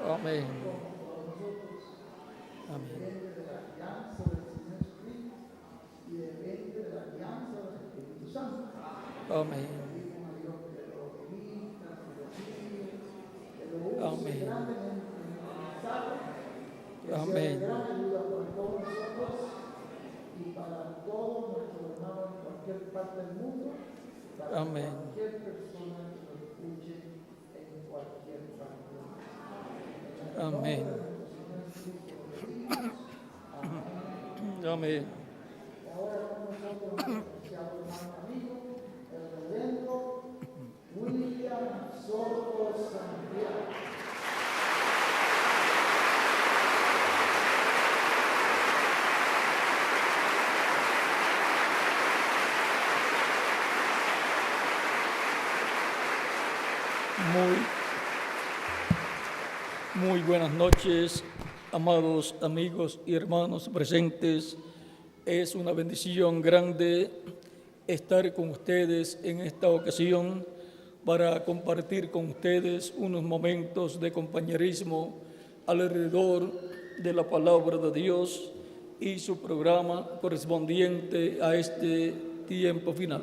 Amén. Amén. Amén. Amén. Amén. Y para todos nuestros hermanos en cualquier parte del mundo, para Amén. cualquier persona que nos escuche en cualquier parte del mundo. Amén. Amén. Ahora con nosotros un apreciado hermano amigo, el reverendo William Soto Santiago. Muy buenas noches, amados amigos y hermanos presentes. Es una bendición grande estar con ustedes en esta ocasión para compartir con ustedes unos momentos de compañerismo alrededor de la palabra de Dios y su programa correspondiente a este tiempo final.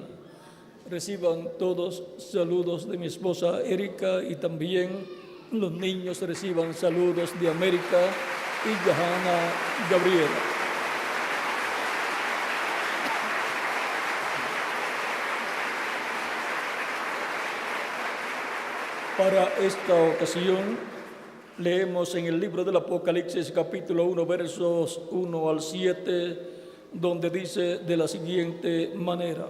Reciban todos saludos de mi esposa Erika y también los niños reciban saludos de América y Johanna Gabriela. Para esta ocasión leemos en el libro del Apocalipsis capítulo 1 versos 1 al 7, donde dice de la siguiente manera: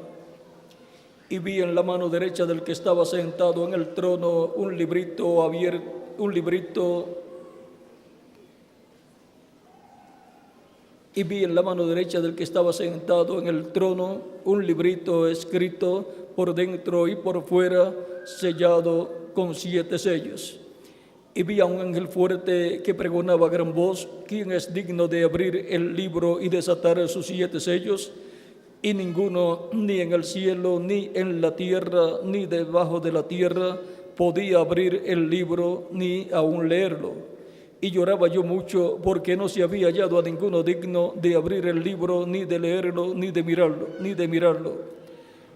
y vi en la mano derecha del que estaba sentado en el trono un librito abierto, y vi en la mano derecha del que estaba sentado en el trono un librito escrito por dentro y por fuera, sellado con 7 sellos. Y vi a un ángel fuerte que pregonaba a gran voz: ¿quién es digno de abrir el libro y desatar sus 7 sellos? Y ninguno, ni en el cielo, ni en la tierra, ni debajo de la tierra, podía abrir el libro, ni aún leerlo. Y lloraba yo mucho, porque no se había hallado a ninguno digno de abrir el libro, ni de leerlo, ni de mirarlo.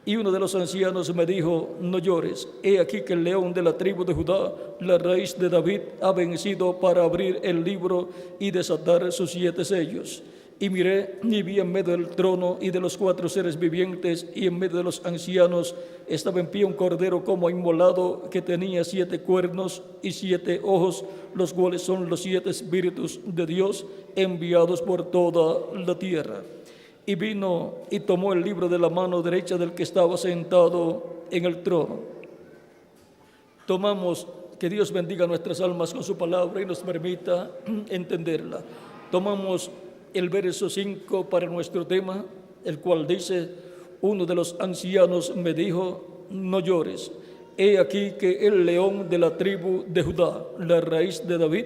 Y uno de los ancianos me dijo: no llores, he aquí que el león de la tribu de Judá, la raíz de David, ha vencido para abrir el libro y desatar sus 7 sellos. Y miré y vi en medio del trono y de los 4 seres vivientes y en medio de los ancianos estaba en pie un cordero como inmolado, que tenía 7 cuernos y 7 ojos, los cuales son los 7 espíritus de Dios enviados por toda la tierra. Y vino y tomó el libro de la mano derecha del que estaba sentado en el trono. Tomamos, que Dios bendiga nuestras almas con su palabra y nos permita entenderla. Tomamos el verso 5 para nuestro tema, el cual dice: uno de los ancianos me dijo: no llores, he aquí que el león de la tribu de Judá, la raíz de David,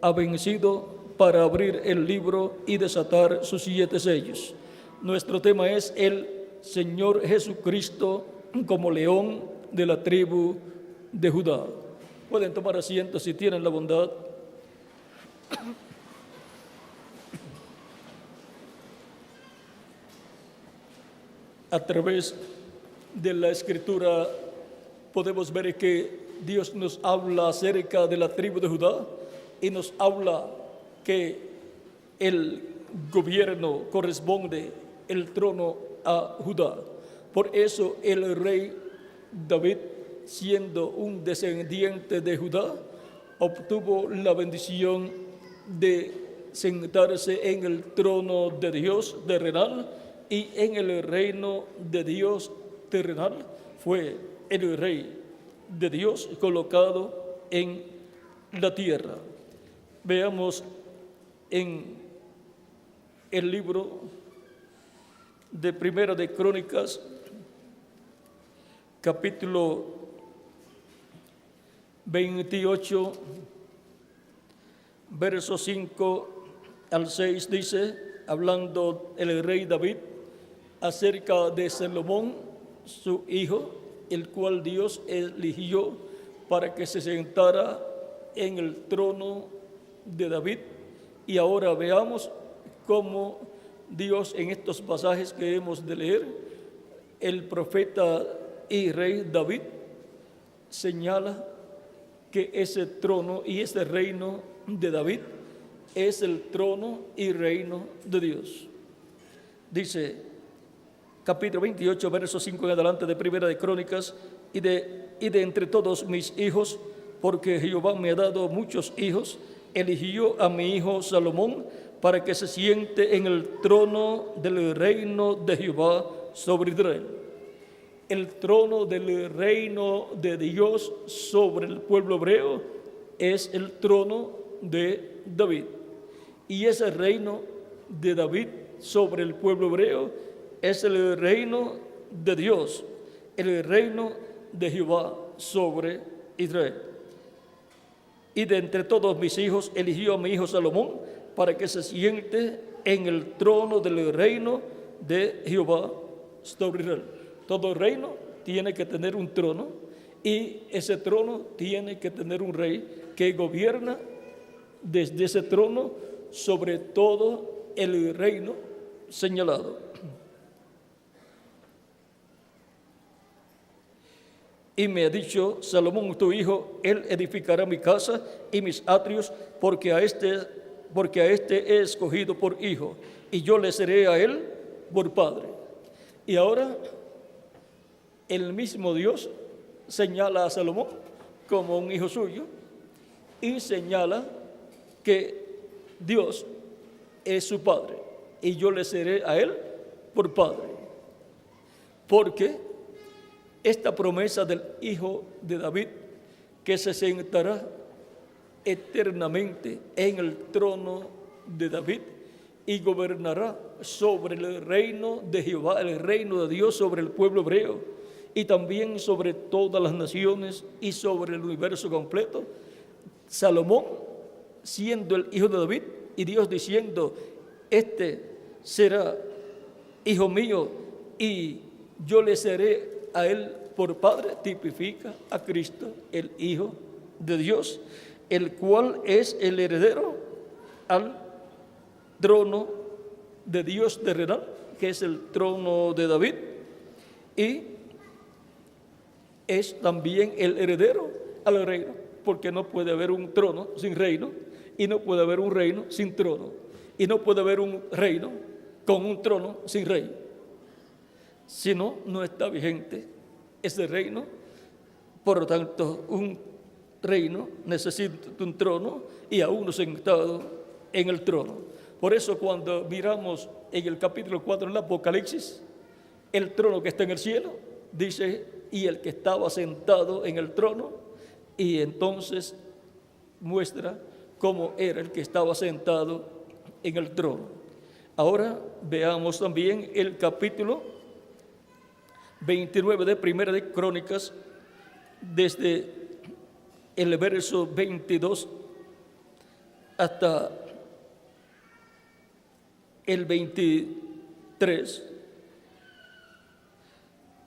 ha vencido para abrir el libro y desatar sus 7 sellos. Nuestro tema es el Señor Jesucristo como león de la tribu de Judá. Pueden tomar asiento si tienen la bondad. A través de la Escritura podemos ver que Dios nos habla acerca de la tribu de Judá y nos habla que el gobierno corresponde, el trono, a Judá. Por eso el rey David, siendo un descendiente de Judá, obtuvo la bendición de sentarse en el trono de Dios terrenal, y en el reino de Dios terrenal fue el rey de Dios colocado en la tierra. Veamos en el libro de Primera de Crónicas, capítulo 28, versos 5 al 6, dice, hablando el rey David acerca de Salomón, su hijo, el cual Dios eligió para que se sentara en el trono de David. Y ahora veamos cómo Dios, en estos pasajes que hemos de leer, el profeta y rey David señala que ese trono y ese reino de David es el trono y reino de Dios. Dice, capítulo 28, verso 5 en adelante de Primera de Crónicas, y de entre todos mis hijos, porque Jehová me ha dado muchos hijos, eligió a mi hijo Salomón para que se siente en el trono del reino de Jehová sobre Israel. El trono del reino de Dios sobre el pueblo hebreo es el trono de David. Y ese reino de David sobre el pueblo hebreo es el reino de Dios, el reino de Jehová sobre Israel. Y de entre todos mis hijos eligió a mi hijo Salomón para que se siente en el trono del reino de Jehová sobre Israel. Todo reino tiene que tener un trono y ese trono tiene que tener un rey que gobierna desde ese trono sobre todo el reino señalado. Y me ha dicho Salomón tu hijo, él edificará mi casa y mis atrios, porque a este he escogido por hijo, y yo le seré a él por padre. Y ahora el mismo Dios señala a Salomón como un hijo suyo y señala que Dios es su padre y yo le seré a él por padre. Porque esta promesa del hijo de David, que se sentará eternamente en el trono de David y gobernará sobre el reino de Jehová, el reino de Dios sobre el pueblo hebreo y también sobre todas las naciones y sobre el universo completo. Salomón, siendo el hijo de David, y Dios diciendo, este será hijo mío y yo le seré a él por padre, tipifica a Cristo, el Hijo de Dios, el cual es el heredero al trono de Dios terrenal, que es el trono de David, y es también el heredero al reino, porque no puede haber un trono sin reino, y no puede haber un reino sin trono, y no puede haber un reino con un trono sin rey. Si no, no está vigente ese reino. Por lo tanto, un reino necesita un trono y a uno sentado en el trono. Por eso cuando miramos en el capítulo 4 del Apocalipsis, el trono que está en el cielo, dice, y el que estaba sentado en el trono, y entonces muestra cómo era el que estaba sentado en el trono. Ahora veamos también el capítulo 29 de Primera de Crónicas, desde el verso 22 hasta el 23,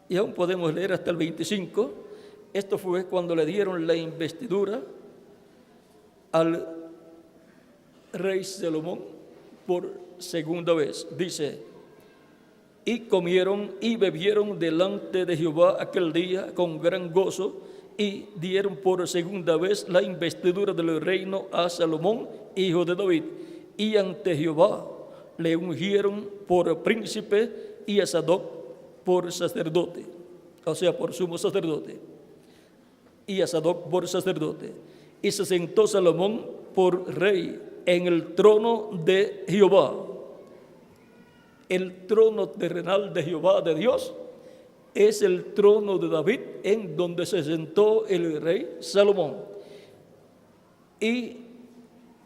y aún podemos leer hasta el 25. Esto fue cuando le dieron la investidura al rey Salomón por segunda vez. Dice, y comieron y bebieron delante de Jehová aquel día con gran gozo, y dieron por segunda vez la investidura del reino a Salomón, hijo de David, y ante Jehová le ungieron por príncipe y a Sadoc por sacerdote, o sea, por sumo sacerdote, y a Sadoc por sacerdote. Y se sentó Salomón por rey en el trono de Jehová. El trono terrenal de Jehová, de Dios, es el trono de David, en donde se sentó el rey Salomón. Y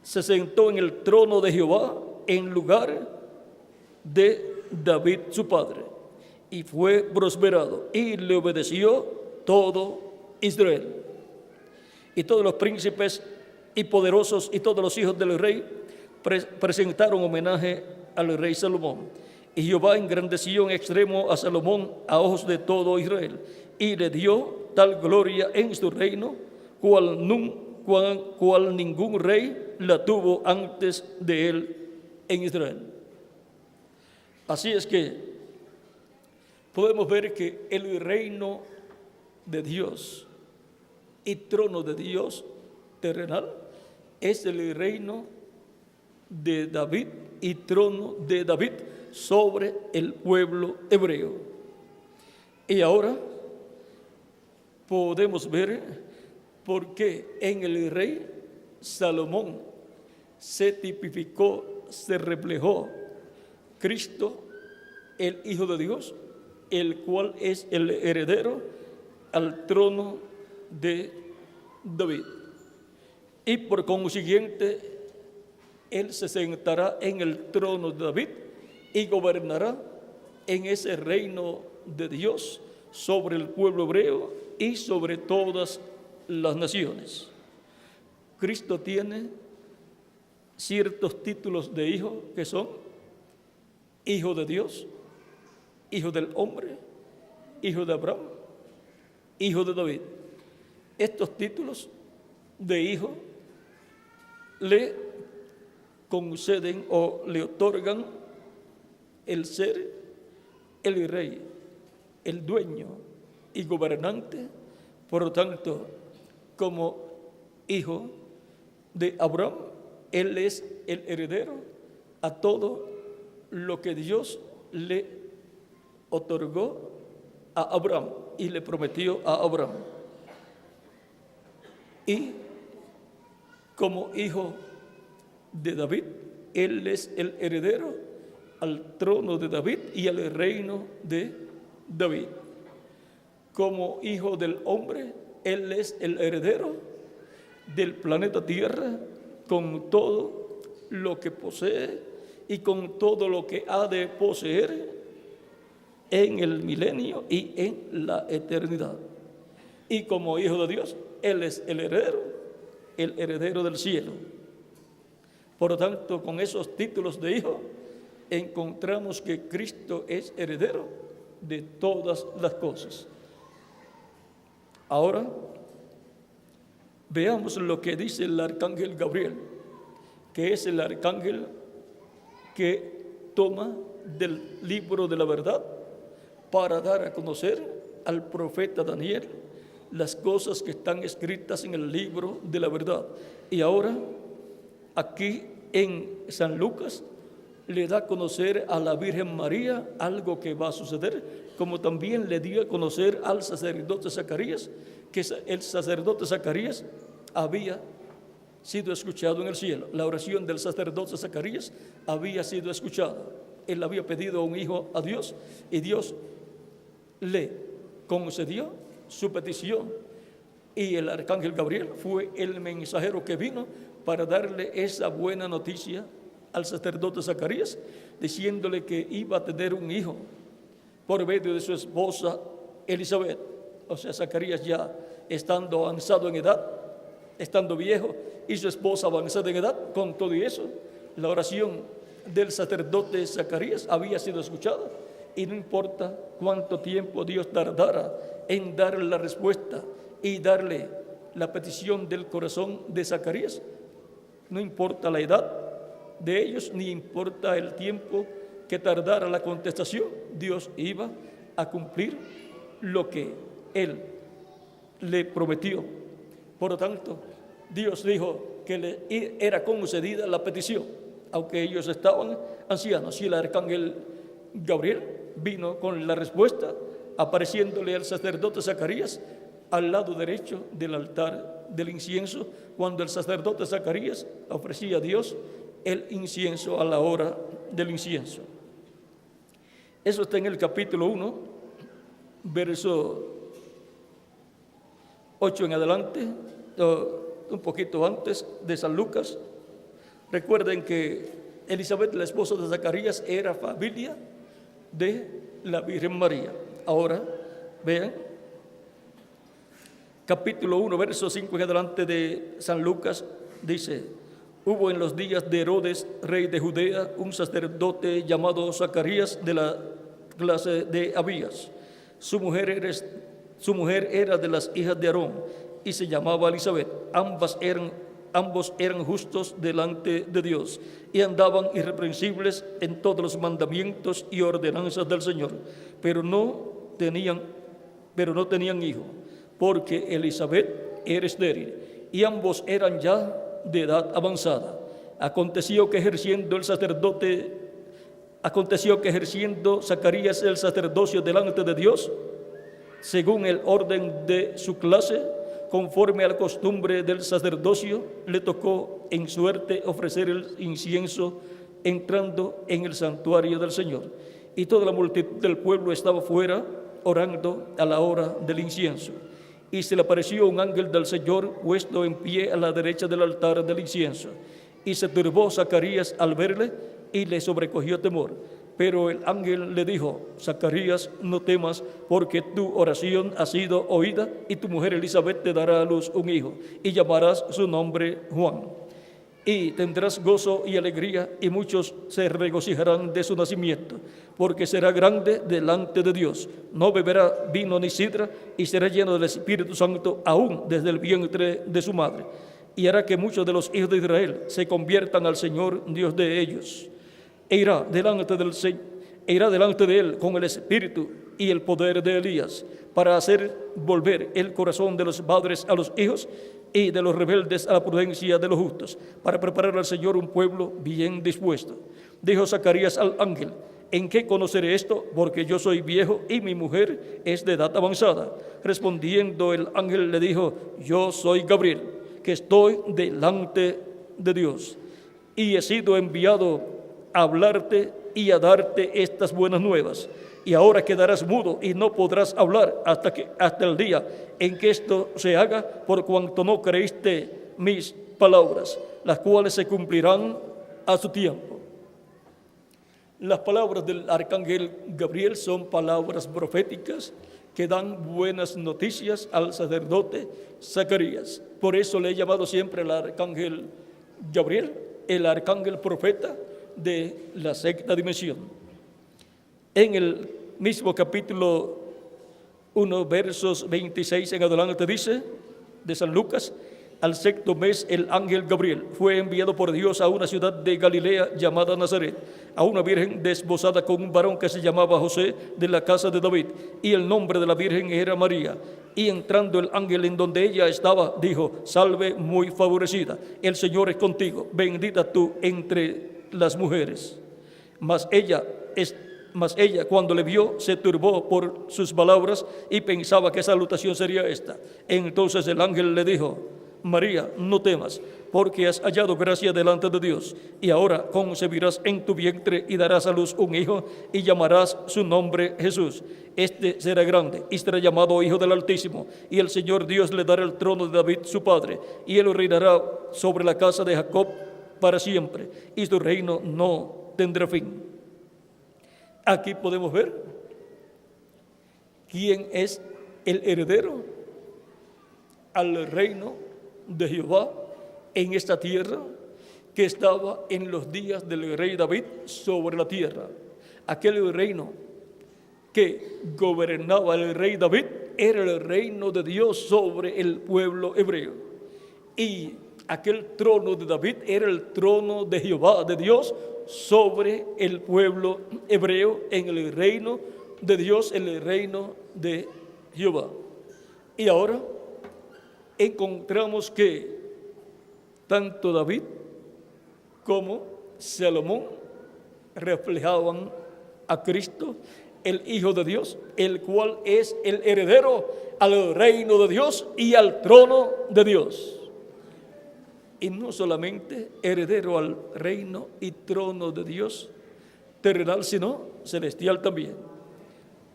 se sentó en el trono de Jehová en lugar de David su padre, y fue prosperado, y le obedeció todo Israel. Y todos los príncipes y poderosos y todos los hijos del rey presentaron homenaje al rey Salomón. Y Jehová engrandeció en extremo a Salomón a ojos de todo Israel, y le dio tal gloria en su reino, cual cual ningún rey la tuvo antes de él en Israel. Así es que podemos ver que el reino de Dios y trono de Dios terrenal es el reino de David y trono de David sobre el pueblo hebreo. Y ahora podemos ver por qué en el rey Salomón se tipificó, se reflejó Cristo, el Hijo de Dios, el cual es el heredero al trono de David. Y por consiguiente, él se sentará en el trono de David y gobernará en ese reino de Dios sobre el pueblo hebreo y sobre todas las naciones. Cristo tiene ciertos títulos de hijo que son hijo de Dios, hijo del hombre, hijo de Abraham, hijo de David. Estos títulos de hijo le conceden o le otorgan el ser el rey, el dueño y gobernante. Por lo tanto, como hijo de Abraham, él es el heredero a todo lo que Dios le otorgó a Abraham y le prometió a Abraham. Y como hijo de David, él es el heredero al trono de David y al reino de David. Como hijo del hombre, él es el heredero del planeta Tierra con todo lo que posee y con todo lo que ha de poseer en el milenio y en la eternidad. Y como hijo de Dios, él es el heredero del cielo. Por lo tanto, con esos títulos de hijo, encontramos que Cristo es heredero de todas las cosas. Ahora, veamos lo que dice el arcángel Gabriel, que es el arcángel que toma del libro de la verdad para dar a conocer al profeta Daniel las cosas que están escritas en el libro de la verdad. Y ahora, aquí en San Lucas, le da a conocer a la Virgen María algo que va a suceder, como también le dio a conocer al sacerdote Zacarías, que el sacerdote Zacarías había sido escuchado en el cielo. La oración del sacerdote Zacarías había sido escuchada. Él había pedido un hijo a Dios y Dios le concedió su petición. Y el arcángel Gabriel fue el mensajero que vino para darle esa buena noticia al sacerdote Zacarías, diciéndole que iba a tener un hijo por medio de su esposa Elizabeth. O sea, Zacarías ya estando avanzado en edad, estando viejo, y su esposa avanzada en edad, con todo y eso, la oración del sacerdote Zacarías había sido escuchada, y no importa cuánto tiempo Dios tardara en darle la respuesta y darle la petición del corazón de Zacarías, no importa la edad de ellos, ni importa el tiempo que tardara la contestación, Dios iba a cumplir lo que Él le prometió. Por lo tanto, Dios dijo que le era concedida la petición, aunque ellos estaban ancianos. Y el arcángel Gabriel vino con la respuesta, apareciéndole al sacerdote Zacarías al lado derecho del altar del incienso, cuando el sacerdote Zacarías ofrecía a Dios el incienso a la hora del incienso. Eso está en el capítulo 1, verso 8 en adelante, un poquito antes de San Lucas. Recuerden que Elizabeth, la esposa de Zacarías, era familia de la Virgen María. Ahora, vean, capítulo 1, verso 5 en adelante de San Lucas, dice: hubo en los días de Herodes, rey de Judea, un sacerdote llamado Zacarías, de la clase de Abías. Su mujer era de las hijas de Aarón. y se llamaba Elizabeth. Ambos eran justos delante de Dios y andaban irreprensibles en todos los mandamientos y ordenanzas del Señor, pero no tenían hijo, porque Elizabeth era estéril y ambos eran ya de edad avanzada. Aconteció que ejerciendo Zacarías el sacerdocio delante de Dios, según el orden de su clase, conforme a la costumbre del sacerdocio, le tocó en suerte ofrecer el incienso entrando en el santuario del Señor. Y toda la multitud del pueblo estaba fuera orando a la hora del incienso. Y se le apareció un ángel del Señor puesto en pie a la derecha del altar del incienso. Y se turbó Zacarías al verle y le sobrecogió temor. Pero el ángel le dijo: Zacarías, no temas, porque tu oración ha sido oída, y tu mujer Elizabeth te dará a luz un hijo, y llamarás su nombre Juan. Y tendrás gozo y alegría, y muchos se regocijarán de su nacimiento, porque será grande delante de Dios. No beberá vino ni sidra, y será lleno del Espíritu Santo aún desde el vientre de su madre. Y hará que muchos de los hijos de Israel se conviertan al Señor, Dios de ellos. E irá delante de él con el espíritu y el poder de Elías, para hacer volver el corazón de los padres a los hijos y de los rebeldes a la prudencia de los justos, para preparar al Señor un pueblo bien dispuesto. Dijo Zacarías al ángel: ¿en qué conoceré esto? Porque yo soy viejo y mi mujer es de edad avanzada. Respondiendo el ángel le dijo: yo soy Gabriel, que estoy delante de Dios, y he sido enviado a hablarte y a darte estas buenas nuevas. Y ahora quedarás mudo y no podrás hablar hasta el día en que esto se haga, por cuanto no creíste mis palabras, las cuales se cumplirán a su tiempo. Las palabras del arcángel Gabriel son palabras proféticas que dan buenas noticias al sacerdote Zacarías. Por eso le he llamado siempre al arcángel Gabriel, el arcángel profeta de la sexta dimensión. En el mismo capítulo 1, versos 26 en adelante dice, de San Lucas: al sexto mes el ángel Gabriel fue enviado por Dios a una ciudad de Galilea llamada Nazaret, a una virgen desposada con un varón que se llamaba José, de la casa de David, y el nombre de la virgen era María. Y entrando el ángel en donde ella estaba, dijo: salve, muy favorecida, el Señor es contigo, bendita tú entre las mujeres. Mas ella, cuando le vio, se turbó por sus palabras y pensaba qué salutación sería esta. Entonces el ángel le dijo: María, no temas, porque has hallado gracia delante de Dios, y ahora concebirás en tu vientre y darás a luz un hijo, y llamarás su nombre Jesús. Este será grande y será llamado Hijo del Altísimo, y el Señor Dios le dará el trono de David su padre, y él reinará sobre la casa de Jacob para siempre, y su reino no tendrá fin. Aquí podemos ver quién es el heredero al reino de Jehová en esta tierra, que estaba en los días del rey David sobre la tierra. Aquel reino que gobernaba el rey David era el reino de Dios sobre el pueblo hebreo. Y aquel trono de David era el trono de Jehová, de Dios, sobre el pueblo hebreo, en el reino de Dios, en el reino de Jehová. Y ahora encontramos que tanto David como Salomón reflejaban a Cristo, el Hijo de Dios, el cual es el heredero al reino de Dios y al trono de Dios. Y no solamente heredero al reino y trono de Dios terrenal, sino celestial también.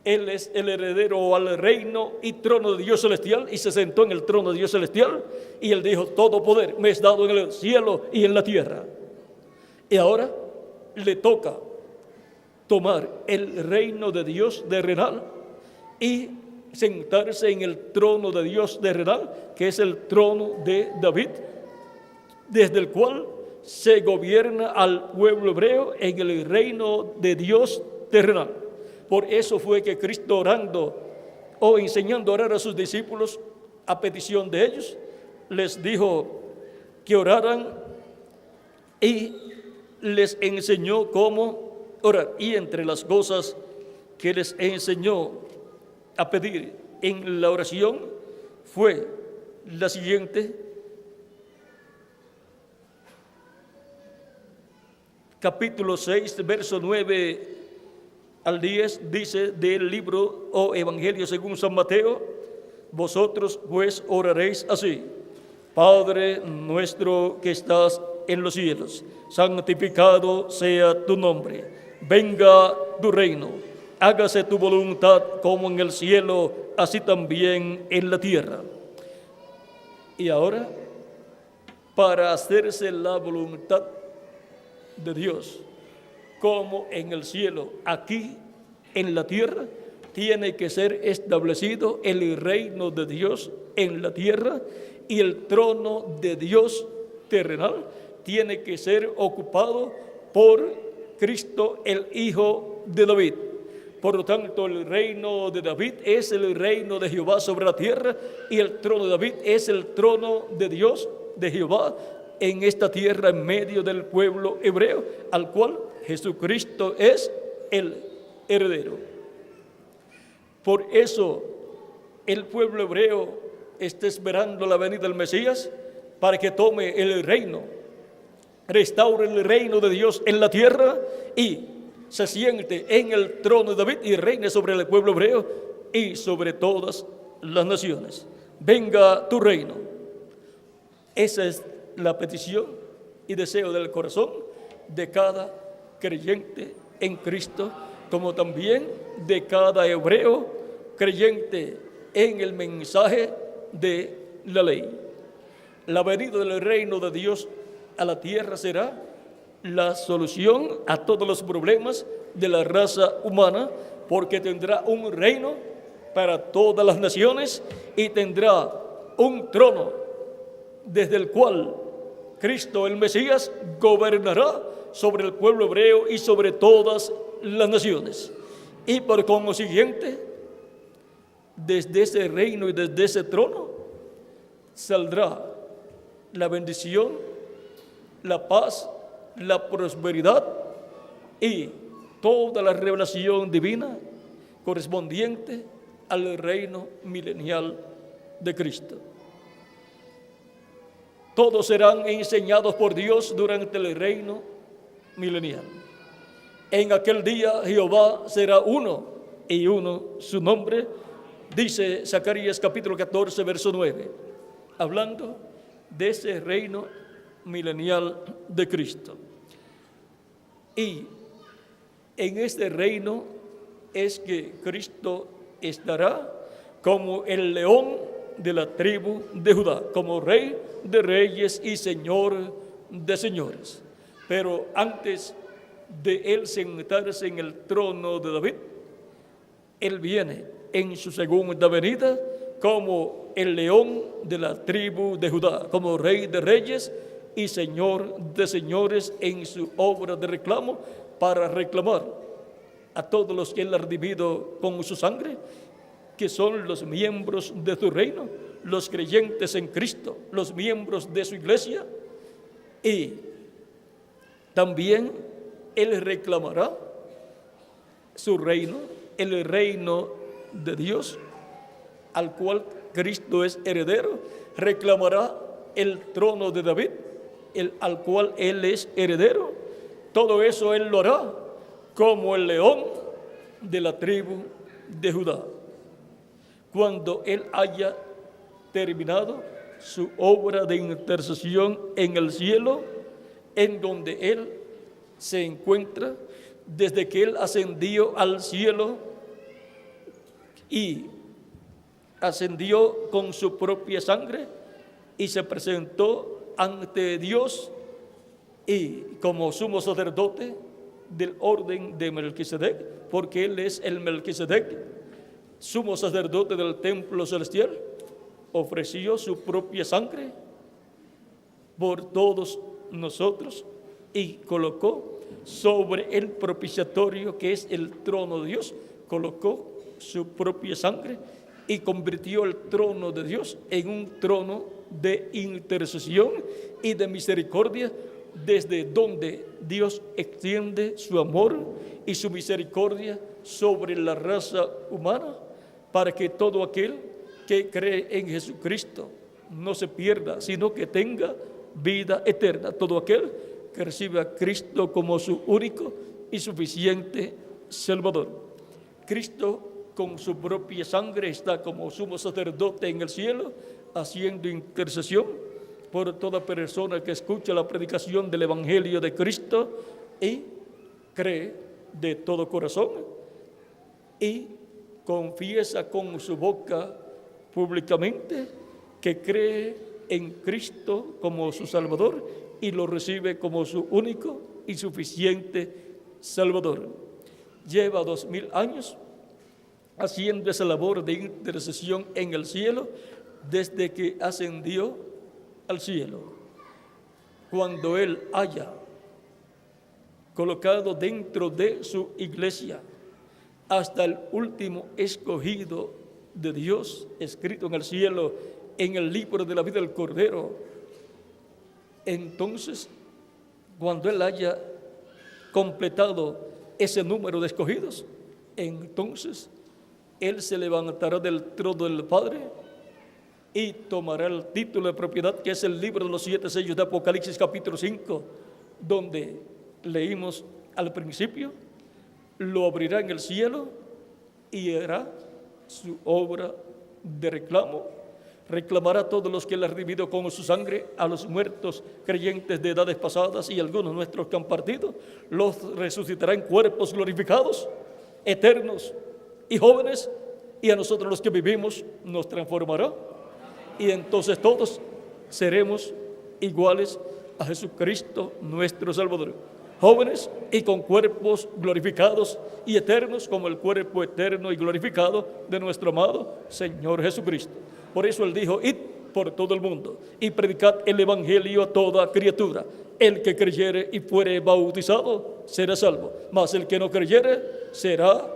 Él es el heredero al reino y trono de Dios celestial, y se sentó en el trono de Dios celestial, y él dijo: todo poder me es dado en el cielo y en la tierra. Y ahora le toca tomar el reino de Dios terrenal y sentarse en el trono de Dios terrenal, que es el trono de David, desde el cual se gobierna al pueblo hebreo en el reino de Dios terrenal. Por eso fue que Cristo, orando o enseñando a orar a sus discípulos, a petición de ellos, les dijo que oraran y les enseñó cómo orar. Y entre las cosas que les enseñó a pedir en la oración fue la siguiente: capítulo 6, verso 9 al 10, dice del libro o Evangelio según San Mateo: vosotros pues oraréis así: Padre nuestro que estás en los cielos, santificado sea tu nombre, venga tu reino, hágase tu voluntad como en el cielo, así también en la tierra. Y ahora, para hacerse la voluntad de Dios, como en el cielo, aquí en la tierra, tiene que ser establecido el reino de Dios en la tierra, y el trono de Dios terrenal tiene que ser ocupado por Cristo, el Hijo de David. Por lo tanto, el reino de David es el reino de Jehová sobre la tierra, y el trono de David es el trono de Dios, de Jehová, en esta tierra, en medio del pueblo hebreo, al cual Jesucristo es el heredero. Por eso el pueblo hebreo está esperando la venida del Mesías para que tome el reino, restaure el reino de Dios en la tierra y se siente en el trono de David y reine sobre el pueblo hebreo y sobre todas las naciones. Venga tu reino. Esa es la petición y deseo del corazón de cada creyente en Cristo, como también de cada hebreo creyente en el mensaje de la ley. La venida del reino de Dios a la tierra será la solución a todos los problemas de la raza humana, porque tendrá un reino para todas las naciones y tendrá un trono desde el cual Cristo el Mesías gobernará sobre el pueblo hebreo y sobre todas las naciones. Y por consiguiente, desde ese reino y desde ese trono saldrá la bendición, la paz, la prosperidad y toda la revelación divina correspondiente al reino milenial de Cristo. Todos serán enseñados por Dios durante el reino milenial. En aquel día Jehová será uno y uno su nombre, dice Zacarías capítulo 14, verso 9, hablando de ese reino milenial de Cristo. Y en este reino es que Cristo estará como el león de la tribu de Judá, como rey de reyes y señor de señores. Pero antes de él sentarse en el trono de David, él viene en su segunda venida como el león de la tribu de Judá, como rey de reyes y señor de señores, en su obra de reclamo, para reclamar a todos los que él ha redimido con su sangre, que son los miembros de su reino, los creyentes en Cristo, los miembros de su iglesia. Y también él reclamará su reino, el reino de Dios, al cual Cristo es heredero. Reclamará el trono de David, al cual él es heredero. Todo eso él lo hará como el león de la tribu de Judá, cuando él haya terminado su obra de intercesión en el cielo, en donde él se encuentra desde que él ascendió al cielo y ascendió con su propia sangre y se presentó ante Dios y como sumo sacerdote del orden de Melquisedec, porque él es el Melquisedec, sumo sacerdote del templo celestial, ofreció su propia sangre por todos nosotros y colocó sobre el propiciatorio, que es el trono de Dios, colocó su propia sangre y convirtió el trono de Dios en un trono de intercesión y de misericordia, desde donde Dios extiende su amor y su misericordia sobre la raza humana, para que todo aquel que cree en Jesucristo no se pierda, sino que tenga vida eterna. Todo aquel que recibe a Cristo como su único y suficiente Salvador. Cristo, con su propia sangre, está como sumo sacerdote en el cielo, haciendo intercesión por toda persona que escucha la predicación del Evangelio de Cristo y cree de todo corazón y confiesa con su boca públicamente que cree en Cristo como su Salvador y lo recibe como su único y suficiente Salvador. Lleva 2000 años haciendo esa labor de intercesión en el cielo desde que ascendió al cielo. Cuando Él haya colocado dentro de su iglesia hasta el último escogido de Dios, escrito en el cielo, en el libro de la vida del Cordero, entonces, cuando Él haya completado ese número de escogidos, entonces Él se levantará del trono del Padre y tomará el título de propiedad, que es el libro de los 7 sellos de Apocalipsis capítulo 5, donde leímos al principio, lo abrirá en el cielo y hará su obra de reclamo. Reclamará a todos los que Él ha redimido con su sangre, a los muertos creyentes de edades pasadas y algunos nuestros que han partido, los resucitará en cuerpos glorificados, eternos y jóvenes, y a nosotros los que vivimos nos transformará, y entonces todos seremos iguales a Jesucristo nuestro Salvador, jóvenes y con cuerpos glorificados y eternos como el cuerpo eterno y glorificado de nuestro amado Señor Jesucristo. Por eso Él dijo: id por todo el mundo y predicad el evangelio a toda criatura. El que creyere y fuere bautizado será salvo, mas el que no creyere será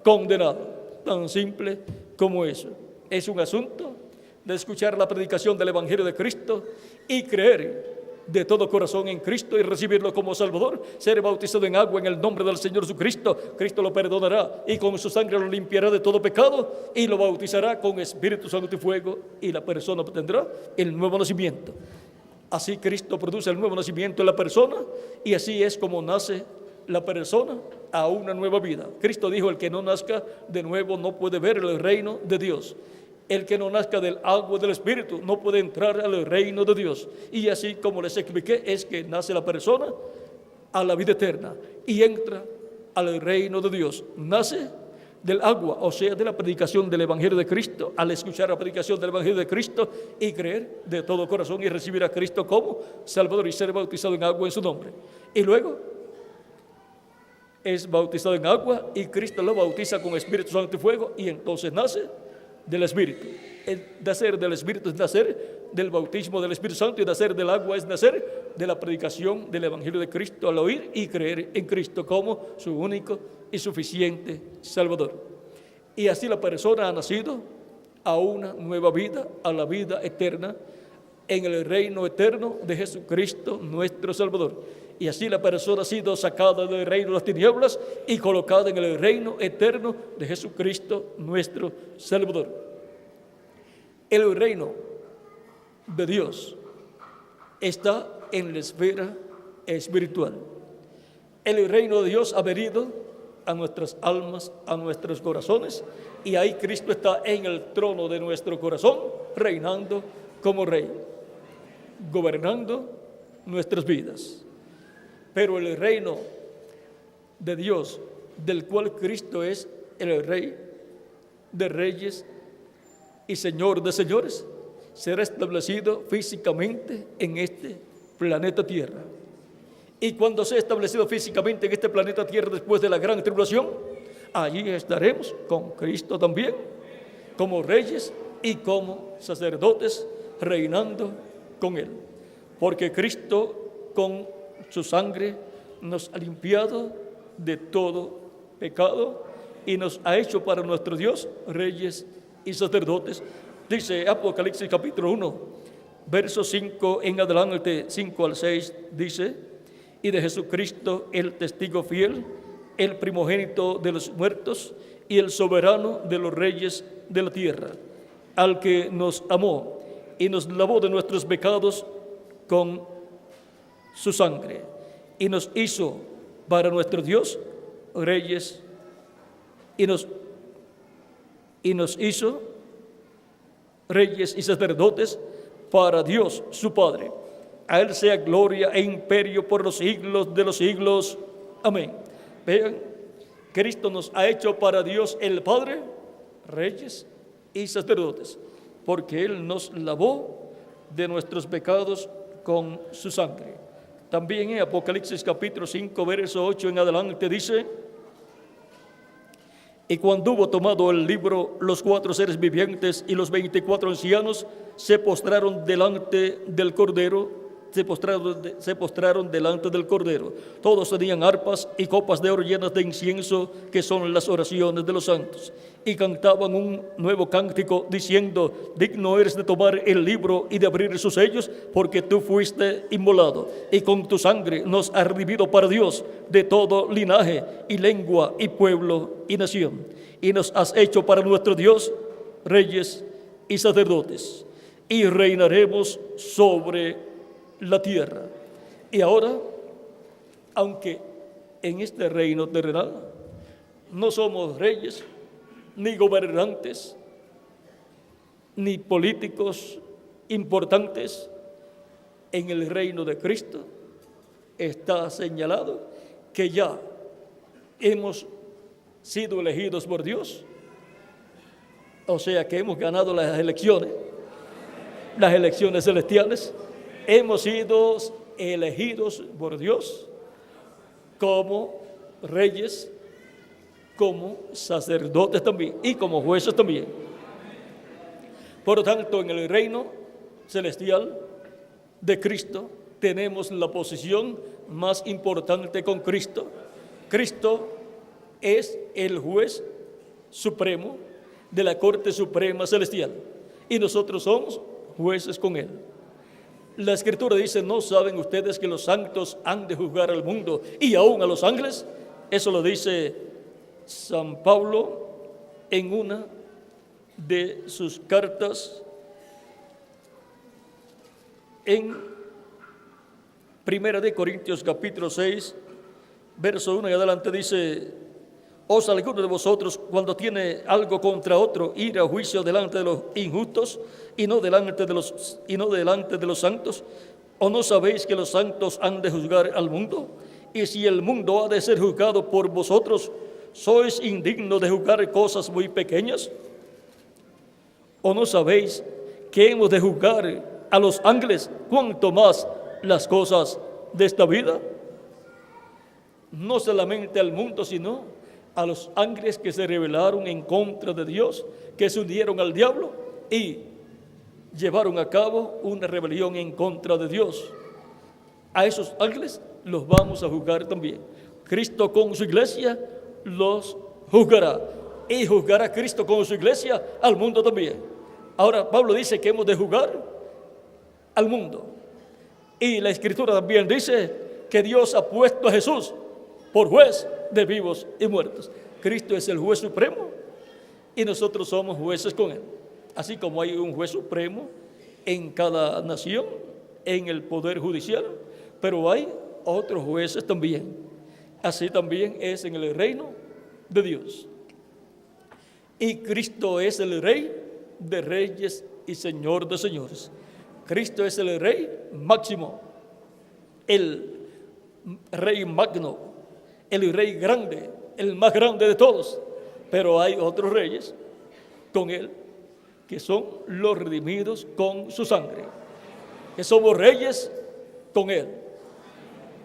condenado. Tan simple como eso. Es un asunto de escuchar la predicación del evangelio de Cristo y creer de todo corazón en Cristo y recibirlo como Salvador, ser bautizado en agua en el nombre del Señor Jesucristo. Cristo lo perdonará y con su sangre lo limpiará de todo pecado y lo bautizará con Espíritu Santo y fuego, y la persona obtendrá el nuevo nacimiento. Así Cristo produce el nuevo nacimiento en la persona, y así es como nace la persona a una nueva vida. Cristo dijo: el que no nazca de nuevo no puede ver el reino de Dios. El que no nazca del agua y del Espíritu no puede entrar al reino de Dios. Y así como les expliqué, es que nace la persona a la vida eterna y entra al reino de Dios. Nace del agua, o sea, de la predicación del Evangelio de Cristo, al escuchar la predicación del Evangelio de Cristo y creer de todo corazón y recibir a Cristo como Salvador y ser bautizado en agua en su nombre. Y luego es bautizado en agua y Cristo lo bautiza con Espíritu Santo y fuego, y entonces nace del Espíritu. El nacer del Espíritu es nacer del bautismo del Espíritu Santo, y nacer del agua es nacer de la predicación del Evangelio de Cristo al oír y creer en Cristo como su único y suficiente Salvador. Y así la persona ha nacido a una nueva vida, a la vida eterna, en el reino eterno de Jesucristo nuestro Salvador. Y así la persona ha sido sacada del reino de las tinieblas y colocada en el reino eterno de Jesucristo nuestro Salvador. El reino de Dios está en la esfera espiritual. El reino de Dios ha venido a nuestras almas, a nuestros corazones, y ahí Cristo está en el trono de nuestro corazón, reinando como Rey, gobernando nuestras vidas. Pero el reino de Dios, del cual Cristo es el Rey de reyes y Señor de señores, será establecido físicamente en este planeta Tierra. Y cuando sea establecido físicamente en este planeta Tierra después de la gran tribulación, allí estaremos con Cristo también, como reyes y como sacerdotes, reinando con Él. Porque Cristo con su sangre nos ha limpiado de todo pecado y nos ha hecho para nuestro Dios reyes y sacerdotes. Dice Apocalipsis capítulo 1, verso 5 en adelante, 5 al 6, dice: y de Jesucristo, el testigo fiel, el primogénito de los muertos y el soberano de los reyes de la tierra, al que nos amó y nos lavó de nuestros pecados con su sangre, y nos hizo para nuestro Dios reyes, y nos hizo reyes y sacerdotes para Dios su Padre. A Él sea gloria e imperio por los siglos de los siglos. Amén. Vean, Cristo nos ha hecho para Dios el Padre reyes y sacerdotes, porque Él nos lavó de nuestros pecados con su sangre. También en Apocalipsis capítulo 5, verso 8 en adelante dice: y cuando hubo tomado el libro, los 4 seres vivientes y los 24 ancianos se postraron delante del Cordero. Se postraron delante del Cordero. Todos tenían arpas y copas de oro llenas de incienso, que son las oraciones de los santos. Y cantaban un nuevo cántico, diciendo: digno eres de tomar el libro y de abrir sus sellos, porque tú fuiste inmolado, y con tu sangre nos has redimido para Dios de todo linaje y lengua y pueblo y nación. Y nos has hecho para nuestro Dios reyes y sacerdotes, y reinaremos sobre la tierra. Y ahora, aunque en este reino terrenal no somos reyes, ni gobernantes, ni políticos importantes, en el reino de Cristo está señalado que ya hemos sido elegidos por Dios, o sea que hemos ganado las elecciones celestiales. Hemos sido elegidos por Dios como reyes, como sacerdotes también, y como jueces también. Por lo tanto, en el reino celestial de Cristo tenemos la posición más importante con Cristo. Cristo es el juez supremo de la Corte Suprema Celestial, y nosotros somos jueces con Él. La Escritura dice: ¿no saben ustedes que los santos han de juzgar al mundo y aún a los ángeles? Eso lo dice San Pablo en una de sus cartas, en 1 Corintios capítulo 6, verso 1 y adelante dice: ¿os alguno de vosotros, cuando tiene algo contra otro, ir a juicio delante de los injustos y no delante de los santos? ¿O no sabéis que los santos han de juzgar al mundo? Y si el mundo ha de ser juzgado por vosotros, ¿sois indignos de juzgar cosas muy pequeñas? ¿O no sabéis que hemos de juzgar a los ángeles, cuanto más las cosas de esta vida? No solamente al mundo, sino a los ángeles que se rebelaron en contra de Dios, que se unieron al diablo y llevaron a cabo una rebelión en contra de Dios. A esos ángeles los vamos a juzgar también. Cristo con su iglesia los juzgará, y juzgará Cristo con su iglesia al mundo también. Ahora Pablo dice que hemos de juzgar al mundo, y la Escritura también dice que Dios ha puesto a Jesús por juez de vivos y muertos. Cristo es el juez supremo y nosotros somos jueces con Él. Así como hay un juez supremo en cada nación, en el poder judicial, pero hay otros jueces también. Así también es en el reino de Dios. Y Cristo es el Rey de reyes y Señor de señores. Cristo es el Rey máximo, el Rey magno, el Rey grande, el más grande de todos. Pero hay otros reyes con Él, que son los redimidos con su sangre, que somos reyes con Él.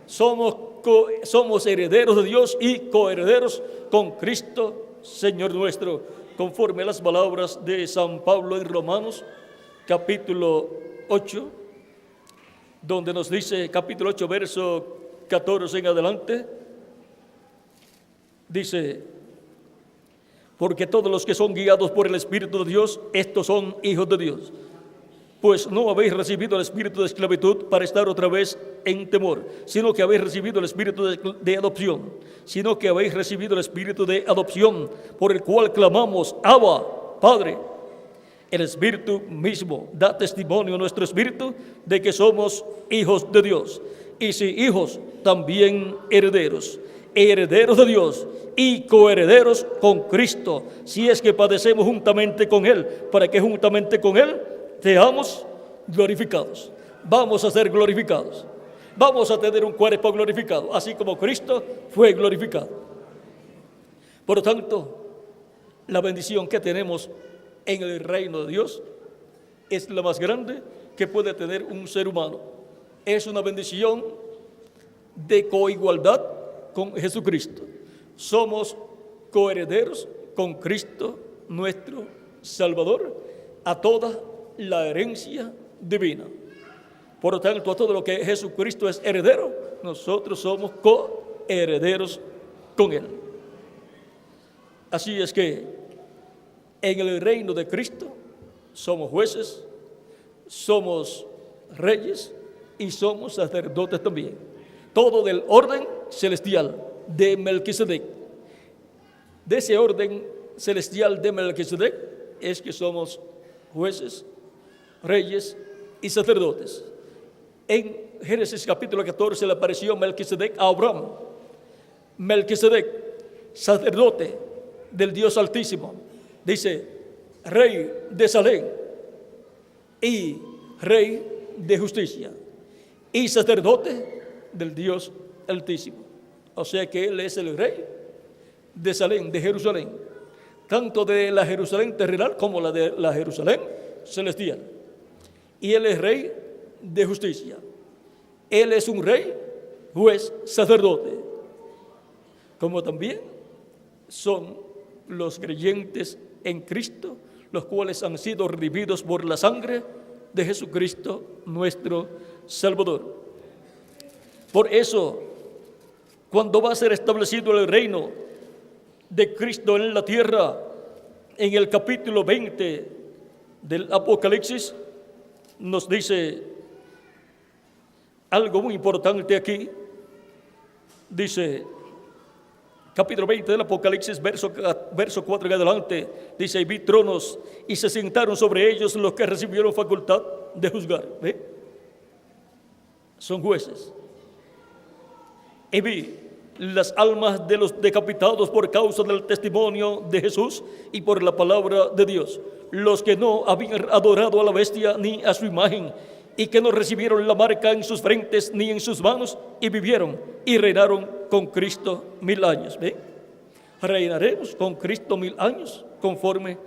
Somos herederos de Dios y coherederos con Cristo, Señor nuestro, conforme a las palabras de San Pablo en Romanos, capítulo 8, donde nos dice, capítulo 8, verso 14 en adelante, dice: porque todos los que son guiados por el Espíritu de Dios, estos son hijos de Dios. Pues no habéis recibido el espíritu de esclavitud para estar otra vez en temor, sino que habéis recibido el espíritu de adopción, sino que habéis recibido el espíritu de adopción, por el cual clamamos, Abba, Padre. El Espíritu mismo da testimonio a nuestro espíritu de que somos hijos de Dios. Y si hijos, también herederos, herederos de Dios y coherederos con Cristo, si es que padecemos juntamente con Él, para que juntamente con Él seamos glorificados. Vamos a ser glorificados. Vamos a tener un cuerpo glorificado, así como Cristo fue glorificado. Por lo tanto, la bendición que tenemos en el reino de Dios es la más grande que puede tener un ser humano. Es una bendición de coigualdad con Jesucristo. Somos coherederos con Cristo, nuestro Salvador, a toda la herencia divina. Por lo tanto, a todo lo que Jesucristo es heredero, nosotros somos coherederos con Él. Así es que en el reino de Cristo somos jueces, somos reyes y somos sacerdotes también. Todo del orden celestial de Melquisedec. De ese orden celestial de Melquisedec es que somos jueces, reyes y sacerdotes. En Génesis capítulo 14 le apareció Melquisedec a Abraham. Melquisedec, sacerdote del Dios Altísimo, dice, rey de Salem y rey de justicia y sacerdote del Dios Altísimo. O sea que él es el rey de Salem, de Jerusalén, tanto de la Jerusalén terrenal como la de la Jerusalén celestial. Y él es rey de justicia. Él es un rey, juez, sacerdote, como también son los creyentes en Cristo, los cuales han sido redimidos por la sangre de Jesucristo, nuestro Salvador. Por eso, cuando va a ser establecido el reino de Cristo en la tierra, en el capítulo 20 del Apocalipsis, nos dice algo muy importante aquí. Dice, capítulo 20 del Apocalipsis, verso 4 en adelante, dice, y vi tronos y se sentaron sobre ellos los que recibieron facultad de juzgar. ¿Ve? Son jueces. Y vi las almas de los decapitados por causa del testimonio de Jesús y por la palabra de Dios, los que no habían adorado a la bestia ni a su imagen, y que no recibieron la marca en sus frentes ni en sus manos, y vivieron y reinaron con Cristo 1000 años. ¿Ve? Reinaremos con Cristo 1000 años conforme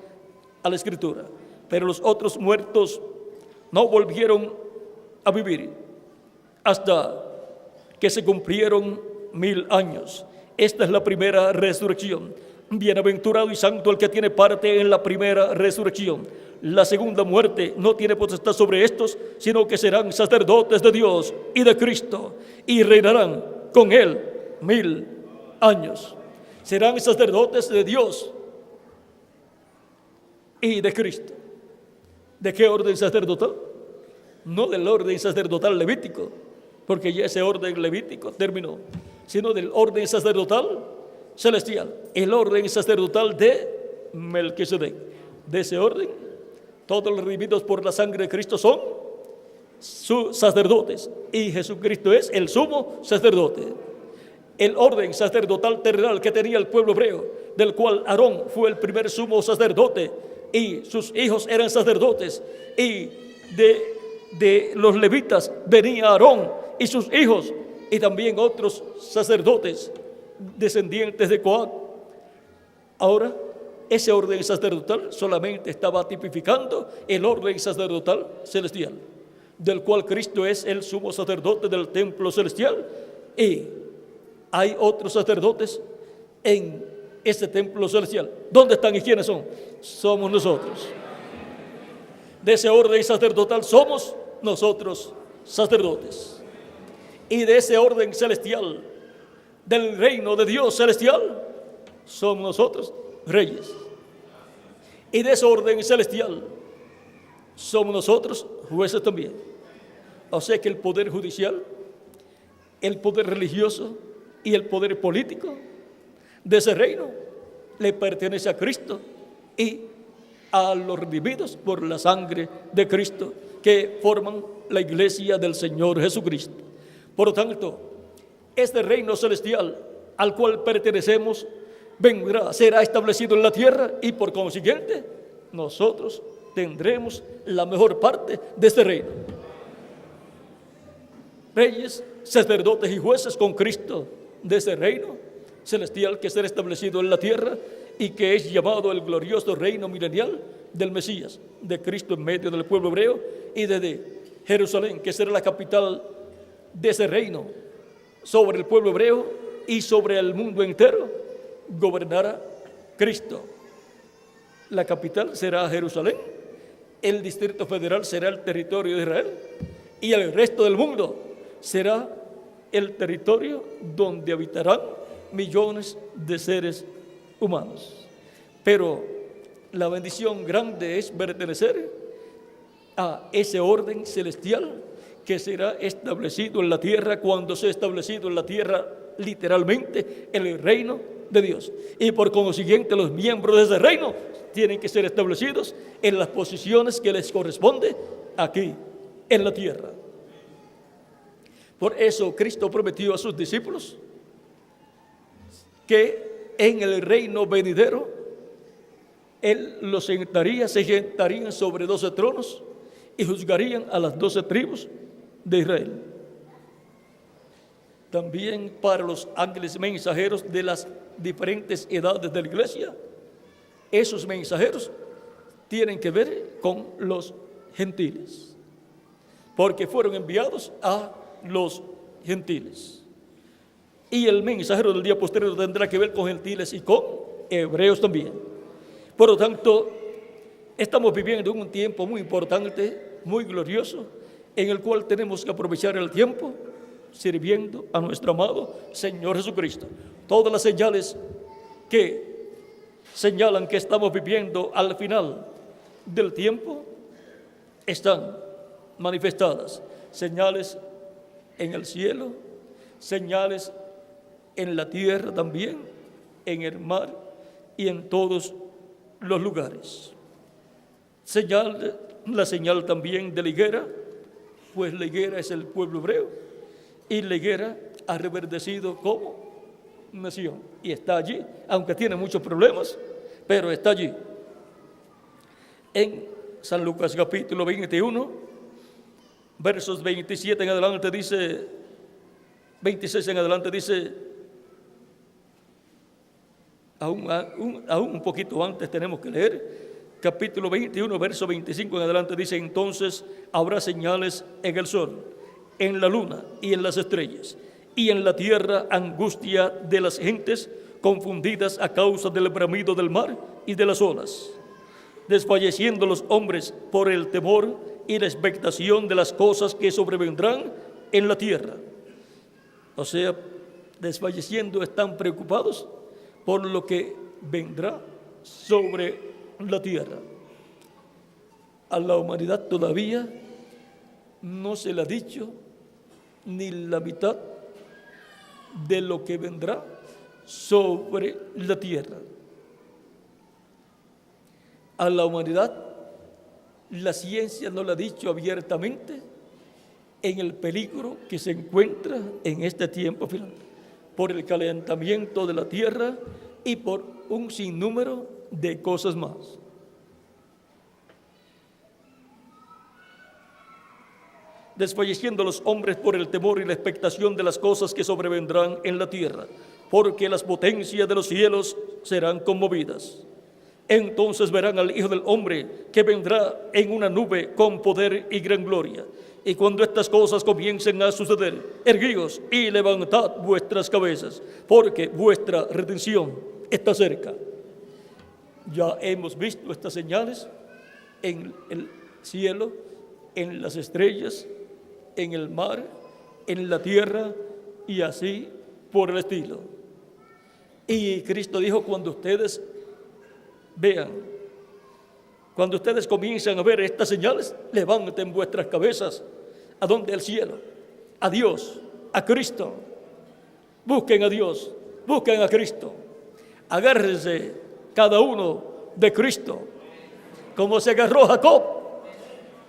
a la Escritura. Pero los otros muertos no volvieron a vivir hasta que se cumplieron 1000 años. Esta es la primera resurrección. Bienaventurado y santo el que tiene parte en la primera resurrección. La segunda muerte no tiene potestad sobre estos, sino que serán sacerdotes de Dios y de Cristo, y reinarán con Él 1000 años. Serán sacerdotes de Dios y de Cristo. ¿De qué orden sacerdotal? No del orden sacerdotal levítico, porque ya ese orden levítico terminó, sino del orden sacerdotal celestial, el orden sacerdotal de Melquisedec. De ese orden, todos los redimidos por la sangre de Cristo son sus sacerdotes, y Jesucristo es el sumo sacerdote. El orden sacerdotal terrenal que tenía el pueblo hebreo, del cual Aarón fue el primer sumo sacerdote, y sus hijos eran sacerdotes, y de los levitas venía Aarón y sus hijos, y también otros sacerdotes descendientes de Coat. Ahora, ese orden sacerdotal solamente estaba tipificando el orden sacerdotal celestial, del cual Cristo es el sumo sacerdote del templo celestial, y hay otros sacerdotes en ese templo celestial. ¿Dónde están y quiénes son? Somos nosotros. De ese orden sacerdotal somos nosotros sacerdotes. Y de ese orden celestial, del reino de Dios celestial, somos nosotros reyes. Y de esa orden celestial somos nosotros jueces también. O sea que el poder judicial, el poder religioso y el poder político de ese reino le pertenece a Cristo y a los redimidos por la sangre de Cristo, que forman la iglesia del Señor Jesucristo. Por lo tanto, este reino celestial al cual pertenecemos vendrá, será establecido en la tierra, y por consiguiente nosotros tendremos la mejor parte de este reino. Reyes, sacerdotes y jueces con Cristo de ese reino celestial que será establecido en la tierra y que es llamado el glorioso reino milenial del Mesías, de Cristo en medio del pueblo hebreo, y desde Jerusalén, que será la capital de ese reino sobre el pueblo hebreo y sobre el mundo entero, gobernará Cristo. La capital será Jerusalén, el Distrito Federal será el territorio de Israel y el resto del mundo será el territorio donde habitarán millones de seres humanos. Pero la bendición grande es pertenecer a ese orden celestial que será establecido en la tierra, cuando sea establecido en la tierra literalmente el reino de Dios. Y por consiguiente los miembros de ese reino tienen que ser establecidos en las posiciones que les corresponde aquí en la tierra. Por eso Cristo prometió a sus discípulos que en el reino venidero Él los sentaría, se sentarían sobre 12 tronos y juzgarían a las 12 tribus de Israel. También para los ángeles mensajeros de las diferentes edades de la iglesia, esos mensajeros tienen que ver con los gentiles, porque fueron enviados a los gentiles. Y el mensajero del día posterior tendrá que ver con gentiles y con hebreos también. Por lo tanto, estamos viviendo un tiempo muy importante, muy glorioso, en el cual tenemos que aprovechar el tiempo sirviendo a nuestro amado Señor Jesucristo. Todas las señales que señalan que estamos viviendo al final del tiempo están manifestadas. Señales en el cielo, señales en la tierra también, en el mar y en todos los lugares. La señal también de la higuera, pues la higuera es el pueblo hebreo y la higuera ha reverdecido como nación y está allí, aunque tiene muchos problemas, pero está allí. En San Lucas capítulo 21, versos 27 en adelante dice, 26 en adelante dice, aún un poquito antes tenemos que leer, capítulo 21, verso 25 en adelante dice, entonces habrá señales en el sol, en la luna y en las estrellas, y en la tierra angustia de las gentes confundidas a causa del bramido del mar y de las olas, desfalleciendo los hombres por el temor y la expectación de las cosas que sobrevendrán en la tierra. O sea, desfalleciendo, están preocupados por lo que vendrá sobre la tierra. A la humanidad todavía no se le ha dicho ni la mitad de lo que vendrá sobre la tierra. A la humanidad la ciencia no le ha dicho abiertamente en el peligro que se encuentra en este tiempo final, por el calentamiento de la tierra y por un sinnúmero de cosas más. Desfalleciendo los hombres por el temor y la expectación de las cosas que sobrevendrán en la tierra, porque las potencias de los cielos serán conmovidas. Entonces verán al Hijo del Hombre que vendrá en una nube con poder y gran gloria. Y cuando estas cosas comiencen a suceder, erguíos y levantad vuestras cabezas, porque vuestra redención está cerca. Ya hemos visto estas señales en el cielo, en las estrellas, en el mar, en la tierra y así por el estilo. Y Cristo dijo, cuando ustedes vean Cuando ustedes comiencen a ver estas señales, levanten vuestras cabezas. ¿A dónde? Al cielo, a Dios, a Cristo. Busquen a Dios, busquen a Cristo. Agárrense cada uno de Cristo, como se agarró Jacob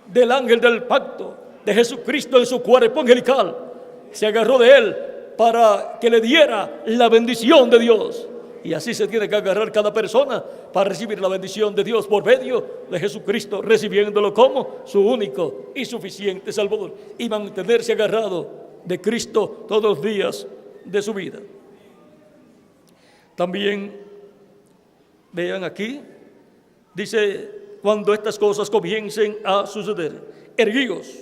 del ángel del pacto, de Jesucristo en su cuerpo angelical. Se agarró de él para que le diera la bendición de Dios. Y así se tiene que agarrar cada persona para recibir la bendición de Dios por medio de Jesucristo, recibiéndolo como su único y suficiente Salvador, y mantenerse agarrado de Cristo todos los días de su vida. También vean aquí, dice: cuando estas cosas comiencen a suceder, erguíos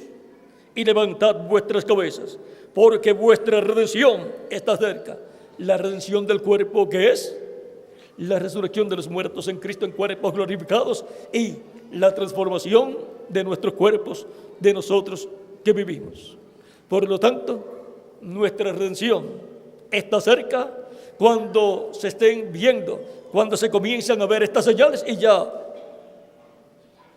y levantad vuestras cabezas, porque vuestra redención está cerca. La redención del cuerpo, que es la resurrección de los muertos en Cristo en cuerpos glorificados, y la transformación de nuestros cuerpos, de nosotros que vivimos. Por lo tanto, nuestra redención está cerca cuando se estén viendo, cuando se comienzan a ver estas señales. Y ya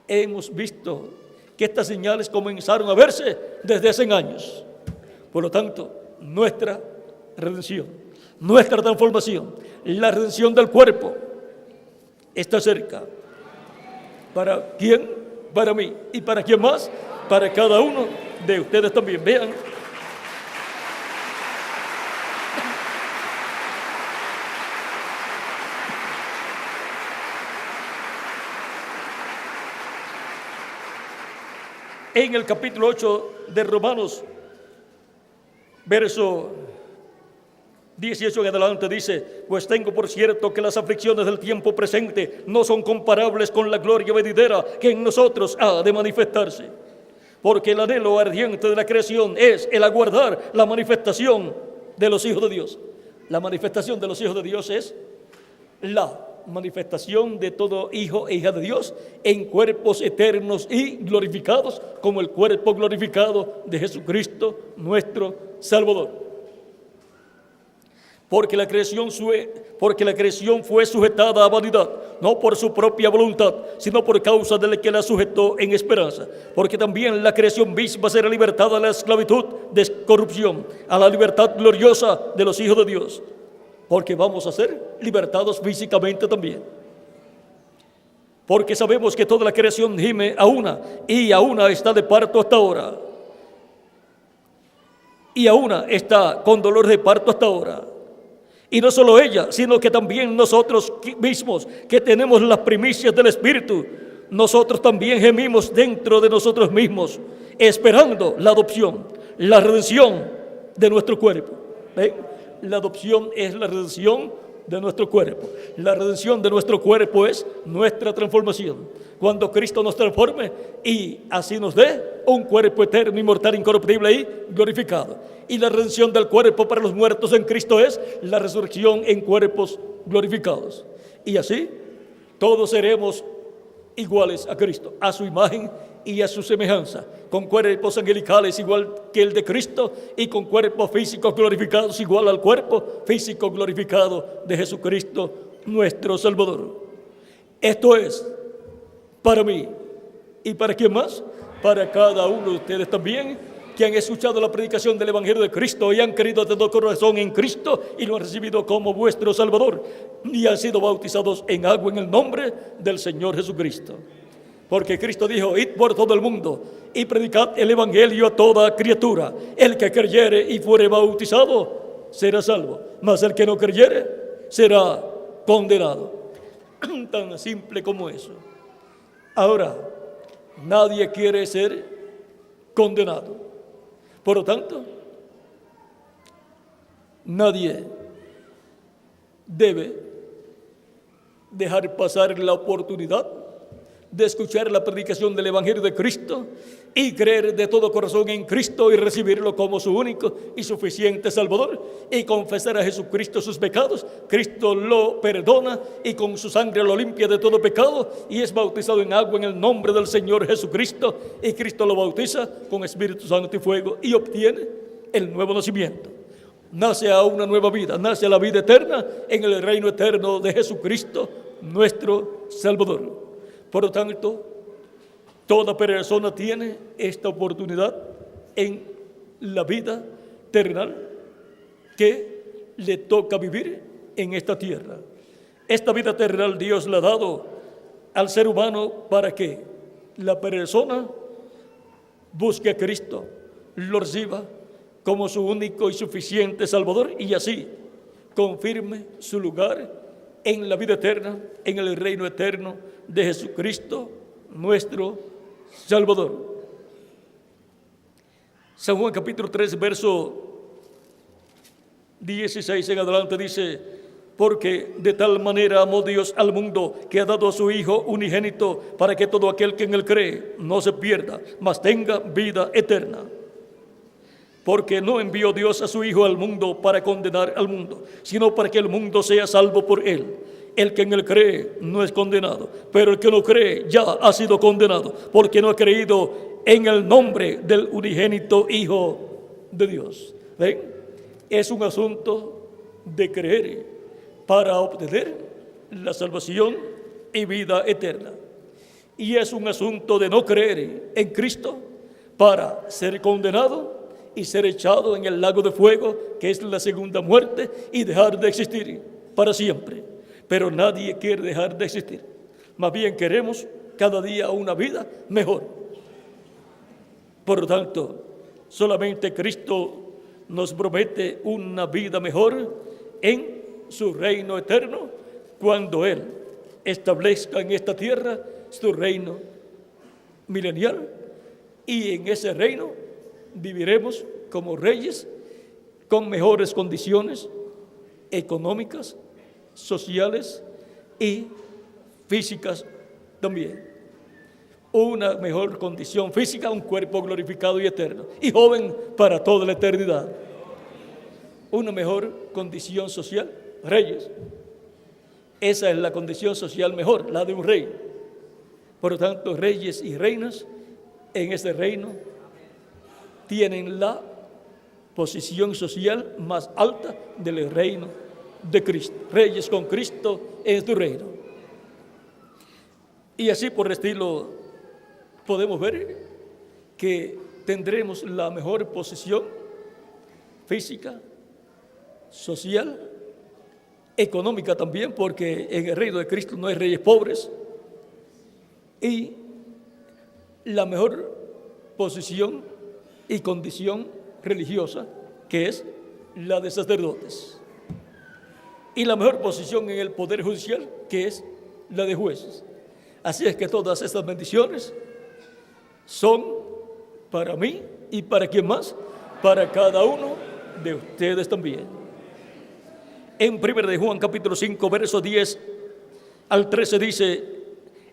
hemos visto que estas señales comenzaron a verse desde hace años. Por lo tanto, nuestra redención, nuestra transformación, la redención del cuerpo está cerca. ¿Para quién? Para mí. ¿Y para quién más? Para cada uno de ustedes también. Vean. En el capítulo 8 de Romanos, verso 18 en adelante, dice: pues tengo por cierto que las aflicciones del tiempo presente no son comparables con la gloria venidera que en nosotros ha de manifestarse. Porque el anhelo ardiente de la creación es el aguardar la manifestación de los hijos de Dios. La manifestación de los hijos de Dios es la manifestación de todo hijo e hija de Dios en cuerpos eternos y glorificados, como el cuerpo glorificado de Jesucristo, nuestro Salvador. Porque la creación fue sujetada a vanidad, no por su propia voluntad, sino por causa del que la sujetó en esperanza. Porque también la creación misma será libertada de la esclavitud de corrupción a la libertad gloriosa de los hijos de Dios. Porque vamos a ser libertados físicamente también. Porque sabemos que toda la creación gime a una, y a una está de parto hasta ahora. Y a una está con dolor de parto hasta ahora. Y no solo ella, sino que también nosotros mismos, que tenemos las primicias del Espíritu, nosotros también gemimos dentro de nosotros mismos, esperando la adopción, la redención de nuestro cuerpo. ¿Ven? La adopción es la redención de nuestro cuerpo. La redención de nuestro cuerpo es nuestra transformación. Cuando Cristo nos transforme y así nos dé un cuerpo eterno, inmortal, incorruptible y glorificado. Y la redención del cuerpo para los muertos en Cristo es la resurrección en cuerpos glorificados. Y así todos seremos iguales a Cristo, a su imagen y a su semejanza, con cuerpos angelicales igual que el de Cristo y con cuerpos físicos glorificados igual al cuerpo físico glorificado de Jesucristo, nuestro Salvador. Esto es para mí. ¿Y para quién más? Para cada uno de ustedes también, que han escuchado la predicación del Evangelio de Cristo y han creído de todo corazón en Cristo y lo han recibido como vuestro Salvador y han sido bautizados en agua en el nombre del Señor Jesucristo. Porque Cristo dijo: id por todo el mundo y predicad el Evangelio a toda criatura. El que creyere y fuere bautizado será salvo, mas el que no creyere será condenado. Tan simple como eso. Ahora, nadie quiere ser condenado. Por lo tanto, nadie debe dejar pasar la oportunidad de escuchar la predicación del Evangelio de Cristo y creer de todo corazón en Cristo y recibirlo como su único y suficiente Salvador y confesar a Jesucristo sus pecados. Cristo lo perdona y con su sangre lo limpia de todo pecado y es bautizado en agua en el nombre del Señor Jesucristo, y Cristo lo bautiza con Espíritu Santo y fuego y obtiene el nuevo nacimiento. Nace a una nueva vida, nace a la vida eterna en el reino eterno de Jesucristo, nuestro Salvador. Por lo tanto, toda persona tiene esta oportunidad en la vida terrenal que le toca vivir en esta tierra. Esta vida terrenal Dios la ha dado al ser humano para que la persona busque a Cristo, lo reciba como su único y suficiente Salvador y así confirme su lugar en la vida eterna, en el reino eterno de Jesucristo, nuestro Salvador. San Juan capítulo 3, verso 16 en adelante dice: porque de tal manera amó Dios al mundo que ha dado a su Hijo unigénito para que todo aquel que en él cree no se pierda, mas tenga vida eterna. Porque no envió Dios a su Hijo al mundo para condenar al mundo, sino para que el mundo sea salvo por él. El que en él cree no es condenado, pero el que no cree ya ha sido condenado, porque no ha creído en el nombre del unigénito Hijo de Dios. ¿Ven? Es un asunto de creer para obtener la salvación y vida eterna. Y es un asunto de no creer en Cristo para ser condenado y ser echado en el lago de fuego, que es la segunda muerte, y dejar de existir para siempre. Pero nadie quiere dejar de existir. Más bien queremos cada día una vida mejor. Por lo tanto, solamente Cristo nos promete una vida mejor en su reino eterno cuando Él establezca en esta tierra su reino milenial, y en ese reino viviremos como reyes con mejores condiciones económicas, sociales y físicas también. Una mejor condición física, un cuerpo glorificado y eterno, y joven para toda la eternidad. Una mejor condición social, reyes. Esa es la condición social mejor, la de un rey. Por lo tanto, reyes y reinas en este reino tienen la posición social más alta del reino de Cristo. Reyes con Cristo en tu reino. Y así por estilo podemos ver que tendremos la mejor posición física, social, económica también, porque en el reino de Cristo no hay reyes pobres, y la mejor posición y condición religiosa, que es la de sacerdotes, y la mejor posición en el poder judicial, que es la de jueces. Así es que todas estas bendiciones son para mí y para quien más, para cada uno de ustedes también. En 1 de Juan capítulo 5, verso 10 al 13 dice: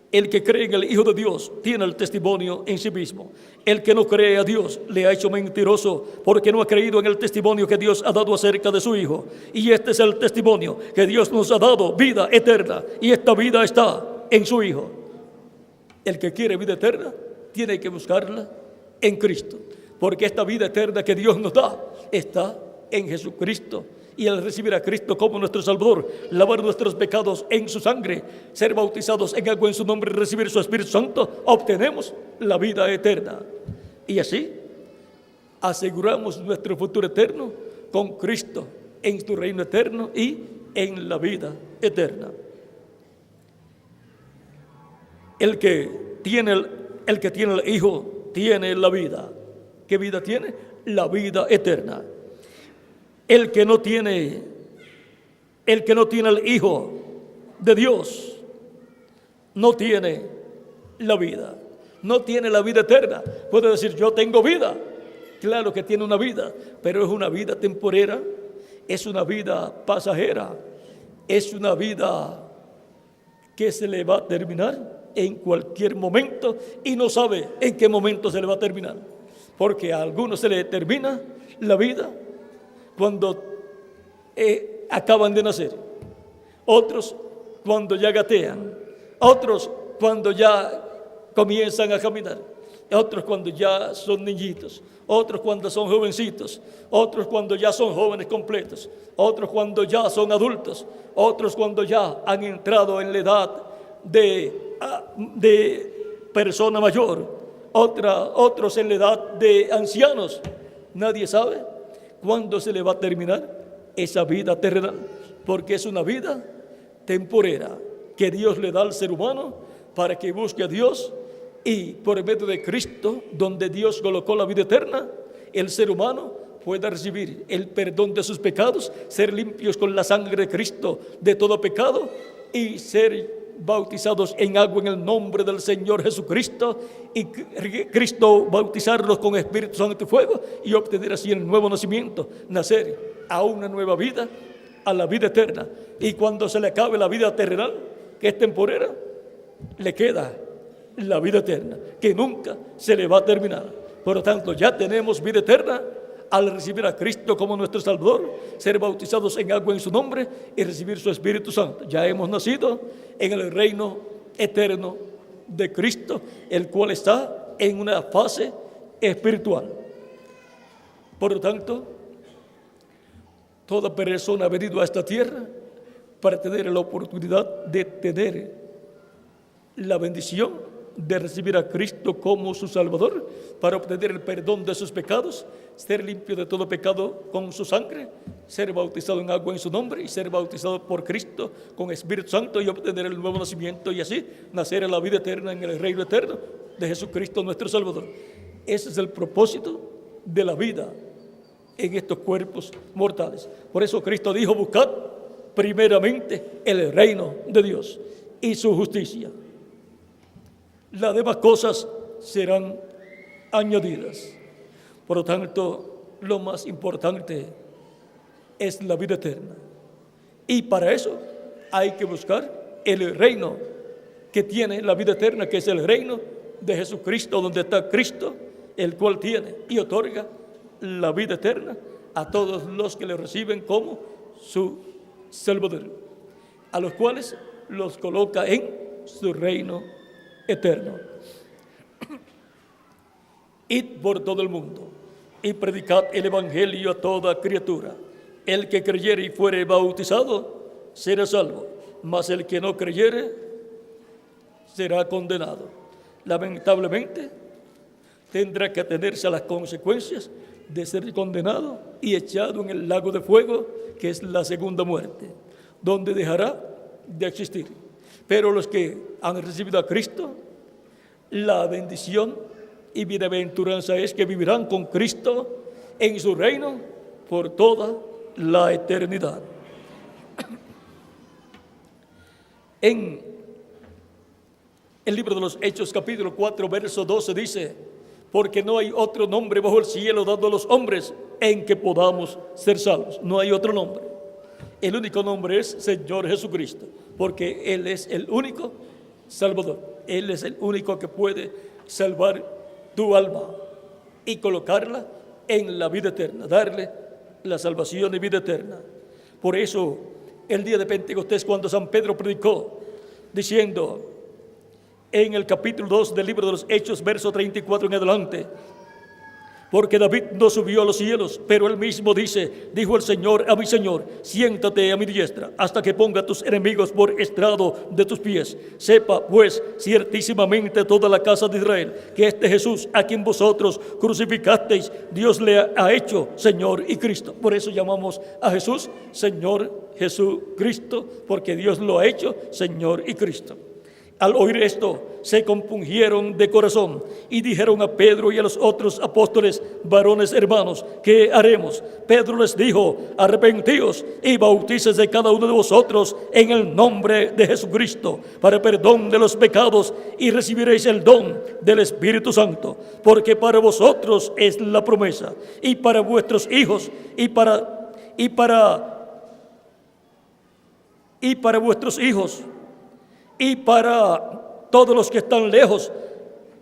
el que cree en el Hijo de Dios tiene el testimonio en sí mismo. El que no cree a Dios le ha hecho mentiroso, porque no ha creído en el testimonio que Dios ha dado acerca de su Hijo. Y este es el testimonio, que Dios nos ha dado vida eterna, y esta vida está en su Hijo. El que quiere vida eterna tiene que buscarla en Cristo, porque esta vida eterna que Dios nos da está en Jesucristo. Y al recibir a Cristo como nuestro Salvador, lavar nuestros pecados en su sangre, ser bautizados en agua en su nombre y recibir su Espíritu Santo, obtenemos la vida eterna. Y así aseguramos nuestro futuro eterno con Cristo en su reino eterno y en la vida eterna. El que tiene el Hijo tiene la vida. ¿Qué vida tiene? La vida eterna. El que no tiene el Hijo de Dios no tiene la vida, no tiene la vida eterna. Puede decir: yo tengo vida. Claro que tiene una vida, pero es una vida temporera, es una vida pasajera, es una vida que se le va a terminar en cualquier momento, y no sabe en qué momento se le va a terminar, porque a algunos se le termina la vida cuando acaban de nacer, otros cuando ya gatean, otros cuando ya comienzan a caminar, otros cuando ya son niñitos, otros cuando son jovencitos, otros cuando ya son jóvenes completos, otros cuando ya son adultos, otros cuando ya han entrado en la edad de de persona mayor, otros en la edad de ancianos. Nadie sabe cuándo se le va a terminar esa vida terrenal, porque es una vida temporera que Dios le da al ser humano para que busque a Dios, y por medio de Cristo, donde Dios colocó la vida eterna, el ser humano pueda recibir el perdón de sus pecados, ser limpios con la sangre de Cristo de todo pecado y ser bautizados en agua en el nombre del Señor Jesucristo, y Cristo bautizarlos con Espíritu Santo y fuego, y obtener así el nuevo nacimiento, nacer a una nueva vida, a la vida eterna. Y cuando se le acabe la vida terrenal, que es temporera, le queda la vida eterna, que nunca se le va a terminar. Por lo tanto, ya tenemos vida eterna al recibir a Cristo como nuestro Salvador, ser bautizados en agua en su nombre y recibir su Espíritu Santo. Ya hemos nacido en el reino eterno de Cristo, el cual está en una fase espiritual. Por lo tanto, toda persona ha venido a esta tierra para tener la oportunidad de tener la bendición de recibir a Cristo como su Salvador, para obtener el perdón de sus pecados, ser limpio de todo pecado con su sangre, ser bautizado en agua en su nombre y ser bautizado por Cristo con Espíritu Santo y obtener el nuevo nacimiento, y así nacer en la vida eterna, en el reino eterno de Jesucristo nuestro Salvador. Ese es el propósito de la vida en estos cuerpos mortales. Por eso Cristo dijo: buscad primeramente el reino de Dios y su justicia. Las demás cosas serán añadidas. Por lo tanto, lo más importante es la vida eterna. Y para eso hay que buscar el reino que tiene la vida eterna, que es el reino de Jesucristo, donde está Cristo, el cual tiene y otorga la vida eterna a todos los que le reciben como su Salvador, a los cuales los coloca en su reino eterno. Id por todo el mundo y predicad el evangelio a toda criatura. El que creyere y fuere bautizado será salvo, mas el que no creyere será condenado. Lamentablemente tendrá que atenerse a las consecuencias de ser condenado y echado en el lago de fuego, que es la segunda muerte, donde dejará de existir. Pero los que han recibido a Cristo, la bendición y bienaventuranza es que vivirán con Cristo en su reino por toda la eternidad. En el libro de los Hechos, capítulo 4, verso 12 dice: porque no hay otro nombre bajo el cielo dado a los hombres en que podamos ser salvos. No hay otro nombre. El único nombre es Señor Jesucristo, porque Él es el único Salvador. Él es el único que puede salvar tu alma y colocarla en la vida eterna, darle la salvación y vida eterna. Por eso, el día de Pentecostés, cuando San Pedro predicó, diciendo en el capítulo 2 del libro de los Hechos, verso 34 en adelante: porque David no subió a los cielos, pero él mismo dice: dijo el Señor a mi Señor, siéntate a mi diestra, hasta que ponga a tus enemigos por estrado de tus pies. Sepa pues ciertísimamente toda la casa de Israel, que este Jesús, a quien vosotros crucificasteis, Dios le ha hecho Señor y Cristo. Por eso llamamos a Jesús Señor Jesucristo, porque Dios lo ha hecho Señor y Cristo. Al oír esto, se compungieron de corazón y dijeron a Pedro y a los otros apóstoles: varones hermanos, ¿qué haremos? Pedro les dijo: arrepentíos y bautícese cada uno de vosotros en el nombre de Jesucristo para perdón de los pecados, y recibiréis el don del Espíritu Santo, porque para vosotros es la promesa, y para vuestros hijos, y para vuestros hijos, y para todos los que están lejos,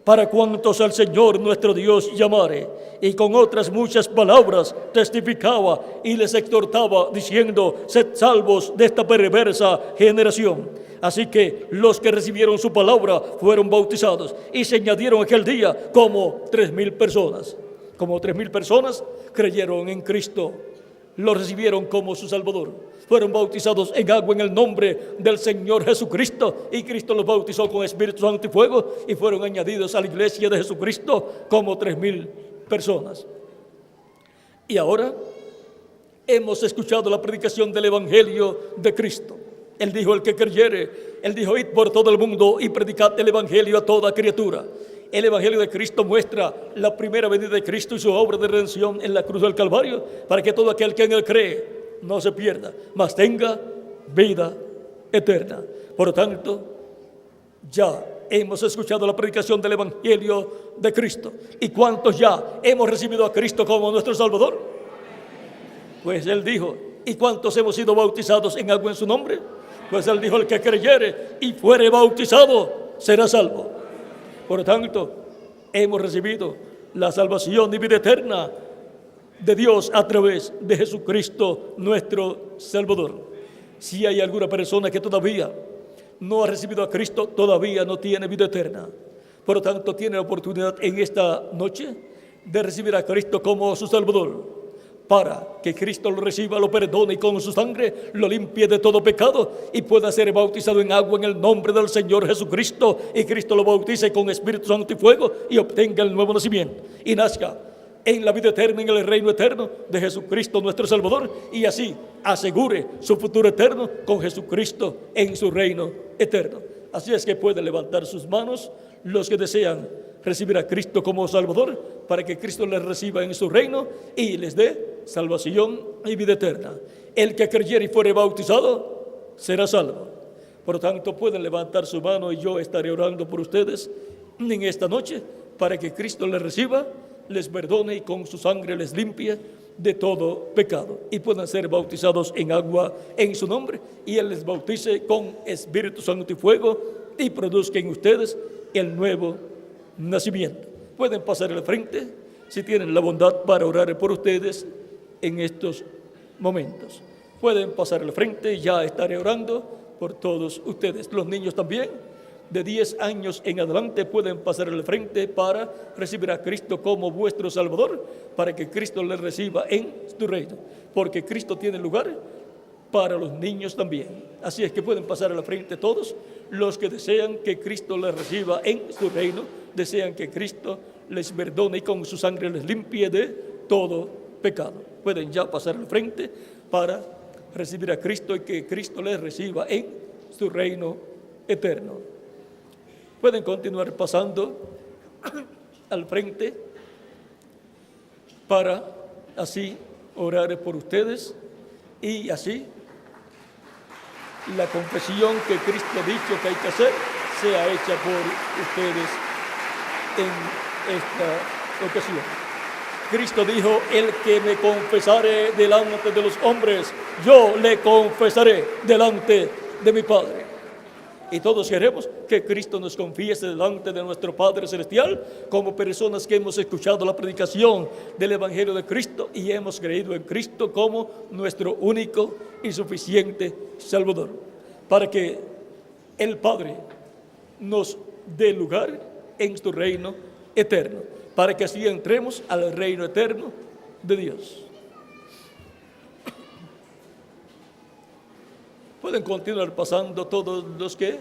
para cuantos al Señor nuestro Dios llamare. Y con otras muchas palabras testificaba y les exhortaba, diciendo: sed salvos de esta perversa generación. Así que los que recibieron su palabra fueron bautizados, y se añadieron aquel día como 3,000 personas. Como 3,000 personas creyeron en Cristo lo recibieron como su Salvador. Fueron bautizados en agua en el nombre del Señor Jesucristo, y Cristo los bautizó con Espíritu Santo y fuego, y fueron añadidos a la iglesia de Jesucristo como 3,000 personas. Y ahora hemos escuchado la predicación del Evangelio de Cristo. Él dijo: el que creyere, Él dijo: id por todo el mundo y predicad el Evangelio a toda criatura. El Evangelio de Cristo muestra la primera venida de Cristo y su obra de redención en la cruz del Calvario, para que todo aquel que en Él cree no se pierda, mas tenga vida eterna. Por lo tanto, ya hemos escuchado la predicación del Evangelio de Cristo. ¿Y cuántos ya hemos recibido a Cristo como nuestro Salvador? Pues Él dijo: ¿y cuántos hemos sido bautizados en agua en su nombre? Pues Él dijo: el que creyere y fuere bautizado será salvo. Por lo tanto, hemos recibido la salvación y vida eterna de Dios a través de Jesucristo, nuestro Salvador. Si hay alguna persona que todavía no ha recibido a Cristo, todavía no tiene vida eterna. Por lo tanto, tiene la oportunidad en esta noche de recibir a Cristo como su Salvador, para que Cristo lo reciba, lo perdone y con su sangre lo limpie de todo pecado, y pueda ser bautizado en agua en el nombre del Señor Jesucristo, y Cristo lo bautice con Espíritu Santo y fuego, y obtenga el nuevo nacimiento y nazca en la vida eterna, en el reino eterno de Jesucristo nuestro Salvador, y así asegure su futuro eterno con Jesucristo en su reino eterno. Así es que pueden levantar sus manos los que desean recibir a Cristo como Salvador, para que Cristo les reciba en su reino y les dé salvación y vida eterna. El que creyere y fuere bautizado será salvo. Por lo tanto, pueden levantar su mano y yo estaré orando por ustedes en esta noche, para que Cristo les reciba, les perdone y con su sangre les limpie de todo pecado, y puedan ser bautizados en agua en su nombre, y Él les bautice con Espíritu Santo y fuego, y produzca en ustedes el nuevo nacimiento. Pueden pasar al frente si tienen la bondad para orar por ustedes en estos momentos. Pueden pasar al frente, ya estaré orando por todos ustedes. Los niños también, de 10 años en adelante, pueden pasar al frente para recibir a Cristo como vuestro Salvador, para que Cristo les reciba en su reino, porque Cristo tiene lugar para los niños también. Así es que pueden pasar a la frente todos los que desean que Cristo les reciba en su reino, desean que Cristo les perdone y con su sangre les limpie de todo pecado. Pueden ya pasar al frente para recibir a Cristo y que Cristo les reciba en su reino eterno. Pueden continuar pasando al frente para así orar por ustedes, y así la confesión que Cristo ha dicho que hay que hacer sea hecha por ustedes en esta ocasión. Cristo dijo: el que me confesare delante de los hombres, yo le confesaré delante de mi Padre. Y todos queremos que Cristo nos confiese delante de nuestro Padre Celestial, como personas que hemos escuchado la predicación del Evangelio de Cristo y hemos creído en Cristo como nuestro único y suficiente Salvador, para que el Padre nos dé lugar en su reino eterno, para que así entremos al reino eterno de Dios. Pueden continuar pasando todos los que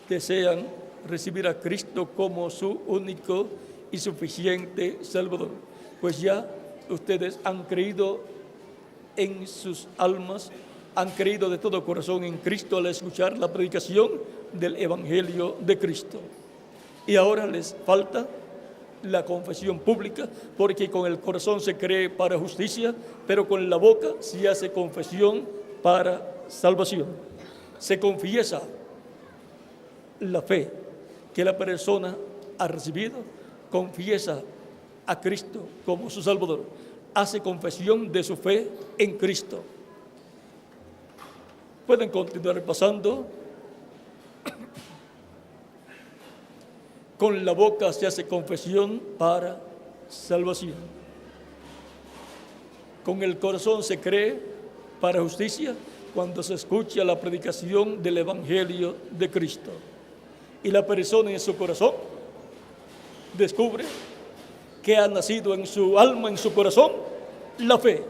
desean recibir a Cristo como su único y suficiente Salvador, pues ya ustedes han creído en sus almas, han creído de todo corazón en Cristo al escuchar la predicación del Evangelio de Cristo. Y ahora les falta la confesión pública, porque con el corazón se cree para justicia, pero con la boca se hace confesión para salvación. Se confiesa la fe que la persona ha recibido, confiesa a Cristo como su Salvador, hace confesión de su fe en Cristo. Pueden continuar pasando. Con la boca se hace confesión para salvación. Con el corazón se cree para justicia cuando se escucha la predicación del Evangelio de Cristo. Y la persona en su corazón descubre que ha nacido en su alma, en su corazón, la fe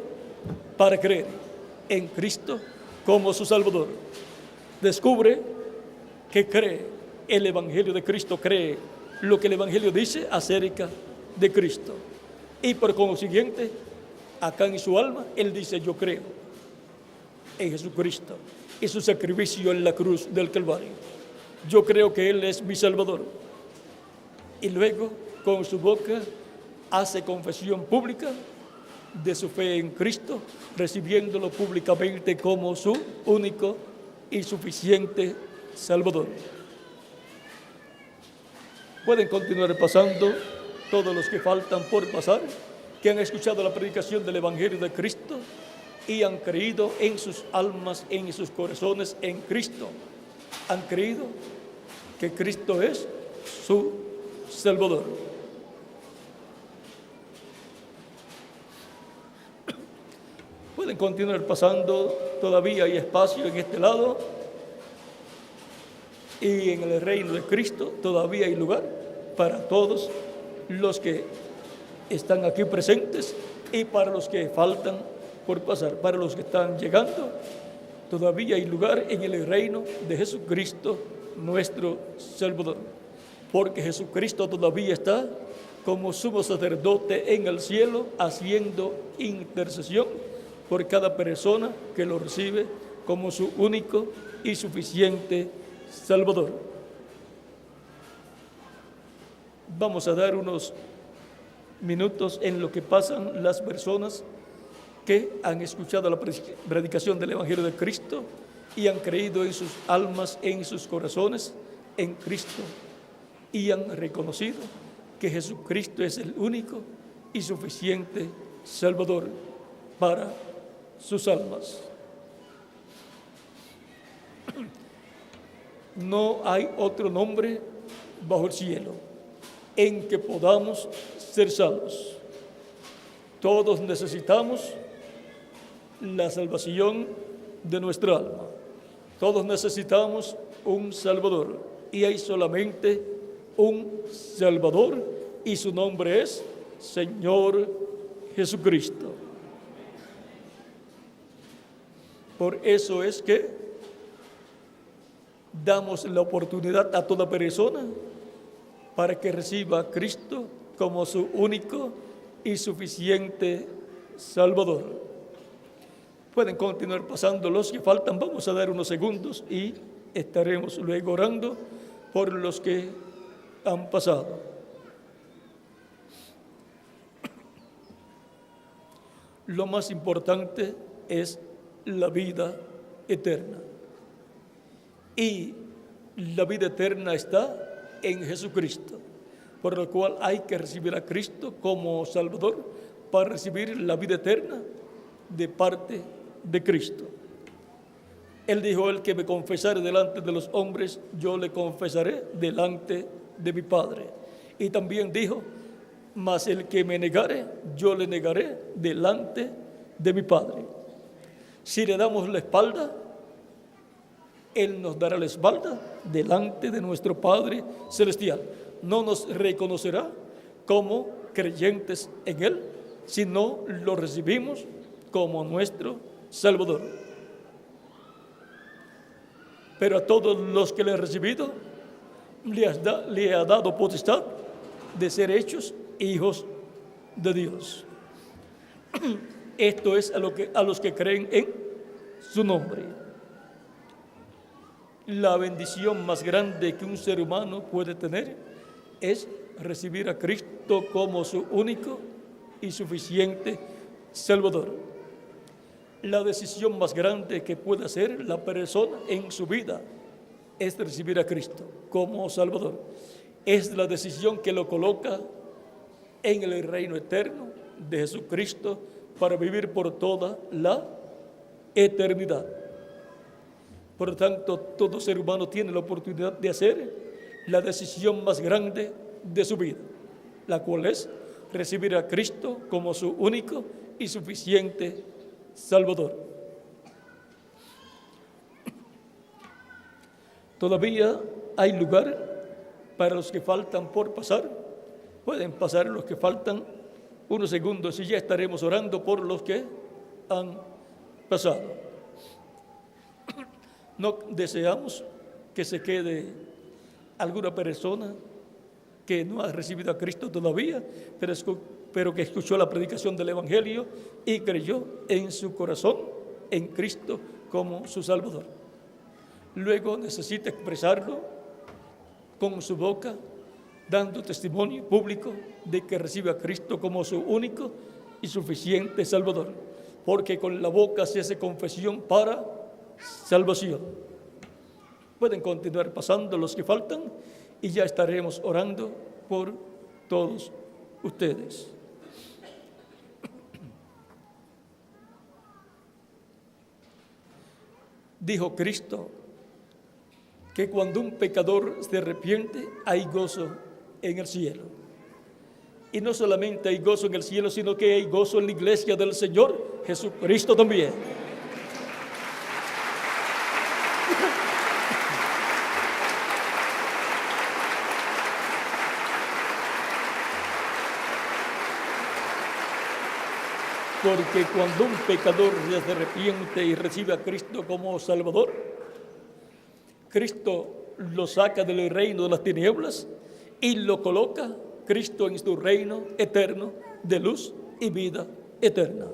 para creer en Cristo como su Salvador. Descubre que cree el Evangelio de Cristo, cree lo que el Evangelio dice acerca de Cristo. Y por consiguiente, acá en su alma, él dice: yo creo en Jesucristo y su sacrificio en la cruz del Calvario. Yo creo que Él es mi Salvador. Y luego, con su boca, hace confesión pública de su fe en Cristo, recibiéndolo públicamente como su único y suficiente Salvador. Pueden continuar pasando todos los que faltan por pasar, que han escuchado la predicación del Evangelio de Cristo y han creído en sus almas, en sus corazones, en Cristo. Han creído que Cristo es su Salvador. Pueden continuar pasando, todavía hay espacio en este lado, y en el reino de Cristo todavía hay lugar para todos los que están aquí presentes y para los que faltan por pasar. Para los que están llegando, todavía hay lugar en el reino de Jesucristo, nuestro Salvador, porque Jesucristo todavía está como sumo sacerdote en el cielo, haciendo intercesión por cada persona que lo recibe como su único y suficiente Salvador. Vamos a dar unos minutos en lo que pasan las personas que han escuchado la predicación del Evangelio de Cristo y han creído en sus almas, en sus corazones, en Cristo, y han reconocido que Jesucristo es el único y suficiente Salvador para sus almas. No hay otro nombre bajo el cielo en que podamos ser salvos. Todos necesitamos la salvación de nuestra alma. Todos necesitamos un Salvador, y hay solamente un Salvador, y su nombre es Señor Jesucristo. Por eso es que damos la oportunidad a toda persona para que reciba a Cristo como su único y suficiente Salvador. Pueden continuar pasando los que faltan. Vamos a dar unos segundos y estaremos luego orando por los que han pasado. Lo más importante es la vida eterna. Y la vida eterna está en Jesucristo, por lo cual hay que recibir a Cristo como Salvador para recibir la vida eterna de parte de Cristo. Él dijo: el que me confesare delante de los hombres, yo le confesaré delante de mi Padre. Y también dijo: mas el que me negare, yo le negaré delante de mi Padre. Si le damos la espalda, Él nos dará la espalda delante de nuestro Padre Celestial. No nos reconocerá como creyentes en Él, sino lo recibimos como nuestro Salvador. Pero a todos los que le han recibido, le ha dado potestad de ser hechos hijos de Dios. Esto es a los que creen en su nombre. La bendición más grande que un ser humano puede tener es recibir a Cristo como su único y suficiente Salvador. La decisión más grande que puede hacer la persona en su vida es recibir a Cristo como Salvador. Es la decisión que lo coloca en el reino eterno de Jesucristo para vivir por toda la eternidad. Por lo tanto, todo ser humano tiene la oportunidad de hacer la decisión más grande de su vida, la cual es recibir a Cristo como su único y suficiente Salvador. Todavía hay lugar para los que faltan por pasar. Pueden pasar los que faltan unos segundos y ya estaremos orando por los que han pasado. No deseamos que se quede alguna persona que no ha recibido a Cristo todavía, pero que escuchó la predicación del Evangelio y creyó en su corazón en Cristo como su Salvador. Luego necesita expresarlo con su boca, dando testimonio público de que recibe a Cristo como su único y suficiente Salvador, porque con la boca se hace confesión para salvación. Pueden continuar pasando los que faltan y ya estaremos orando por todos ustedes. Dijo Cristo que cuando un pecador se arrepiente hay gozo en el cielo. Y no solamente hay gozo en el cielo, sino que hay gozo en la iglesia del Señor Jesucristo también. Porque cuando un pecador se arrepiente y recibe a Cristo como Salvador, Cristo lo saca del reino de las tinieblas y lo coloca Cristo en su reino eterno de luz y vida eterna.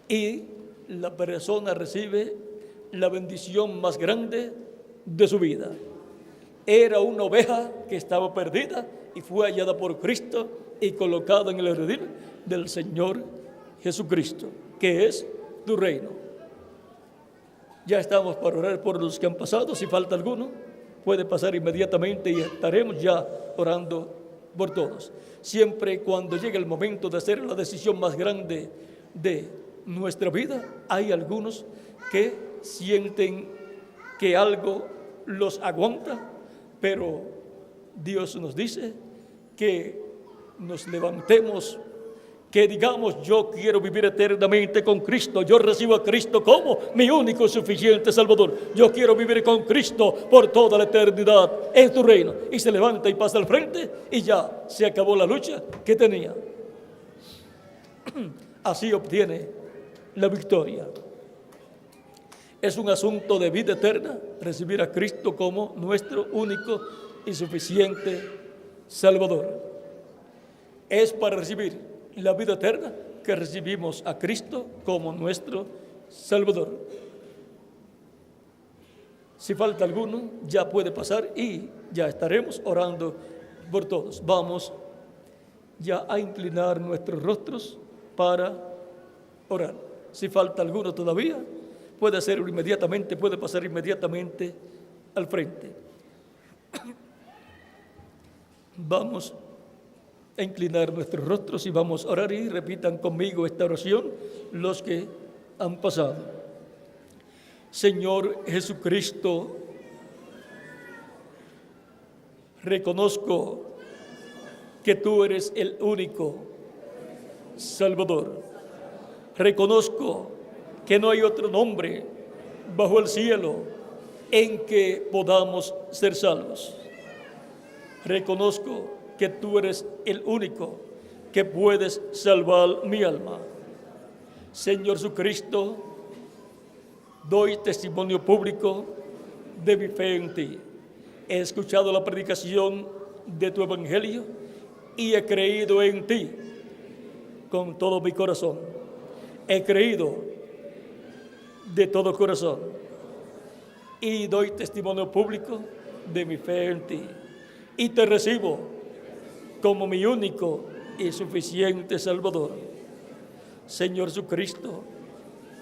Y la persona recibe la bendición más grande de su vida. Era una oveja que estaba perdida y fue hallada por Cristo y colocada en el redil del Señor Jesucristo, que es tu reino. Ya estamos para orar por los que han pasado. Si falta alguno, puede pasar inmediatamente y estaremos ya orando por todos. Siempre cuando llegue el momento de hacer la decisión más grande de nuestra vida, hay algunos que sienten que algo los aguanta, pero Dios nos dice que nos levantemos, que digamos: yo quiero vivir eternamente con Cristo, yo recibo a Cristo como mi único y suficiente Salvador, yo quiero vivir con Cristo por toda la eternidad en tu reino. Y se levanta y pasa al frente y ya se acabó la lucha que tenía. Así obtiene la victoria. Es un asunto de vida eterna recibir a Cristo como nuestro único y suficiente Salvador. Es para recibir la vida eterna que recibimos a Cristo como nuestro Salvador. Si falta alguno, ya puede pasar y ya estaremos orando por todos. Vamos ya a inclinar nuestros rostros para orar. Si falta alguno todavía, puede hacerlo inmediatamente, puede pasar inmediatamente al frente. Vamos a inclinar nuestros rostros y vamos a orar, y repitan conmigo esta oración los que han pasado. Señor Jesucristo, reconozco que tú eres el único Salvador. Reconozco que no hay otro nombre bajo el cielo en que podamos ser salvos. Reconozco que tú eres el único que puedes salvar mi alma. Señor Jesucristo, doy testimonio público de mi fe en ti. He escuchado la predicación de tu evangelio y he creído en ti con todo mi corazón. He creído de todo corazón y doy testimonio público de mi fe en ti. Y te recibo como mi único y suficiente Salvador. Señor Jesucristo,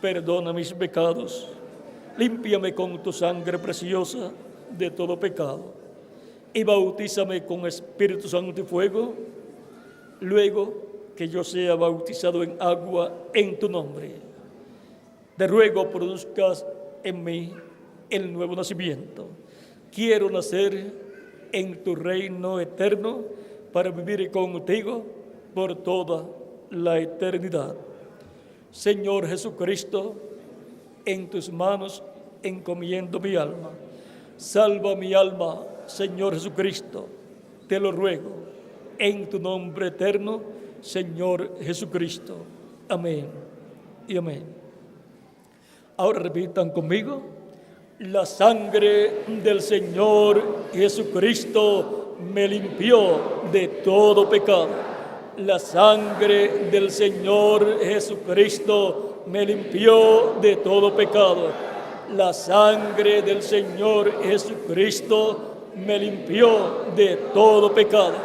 perdona mis pecados, límpiame con tu sangre preciosa de todo pecado y bautízame con Espíritu Santo y fuego, luego que yo sea bautizado en agua en tu nombre. Te ruego produzcas en mí el nuevo nacimiento. Quiero nacer en tu reino eterno para vivir contigo por toda la eternidad. Señor Jesucristo, en tus manos encomiendo mi alma. Salva mi alma, Señor Jesucristo, te lo ruego, en tu nombre eterno, Señor Jesucristo. Amén y amén. Ahora repitan conmigo: la sangre del Señor Jesucristo me limpió de todo pecado. La sangre del Señor Jesucristo me limpió de todo pecado. La sangre del Señor Jesucristo me limpió de todo pecado.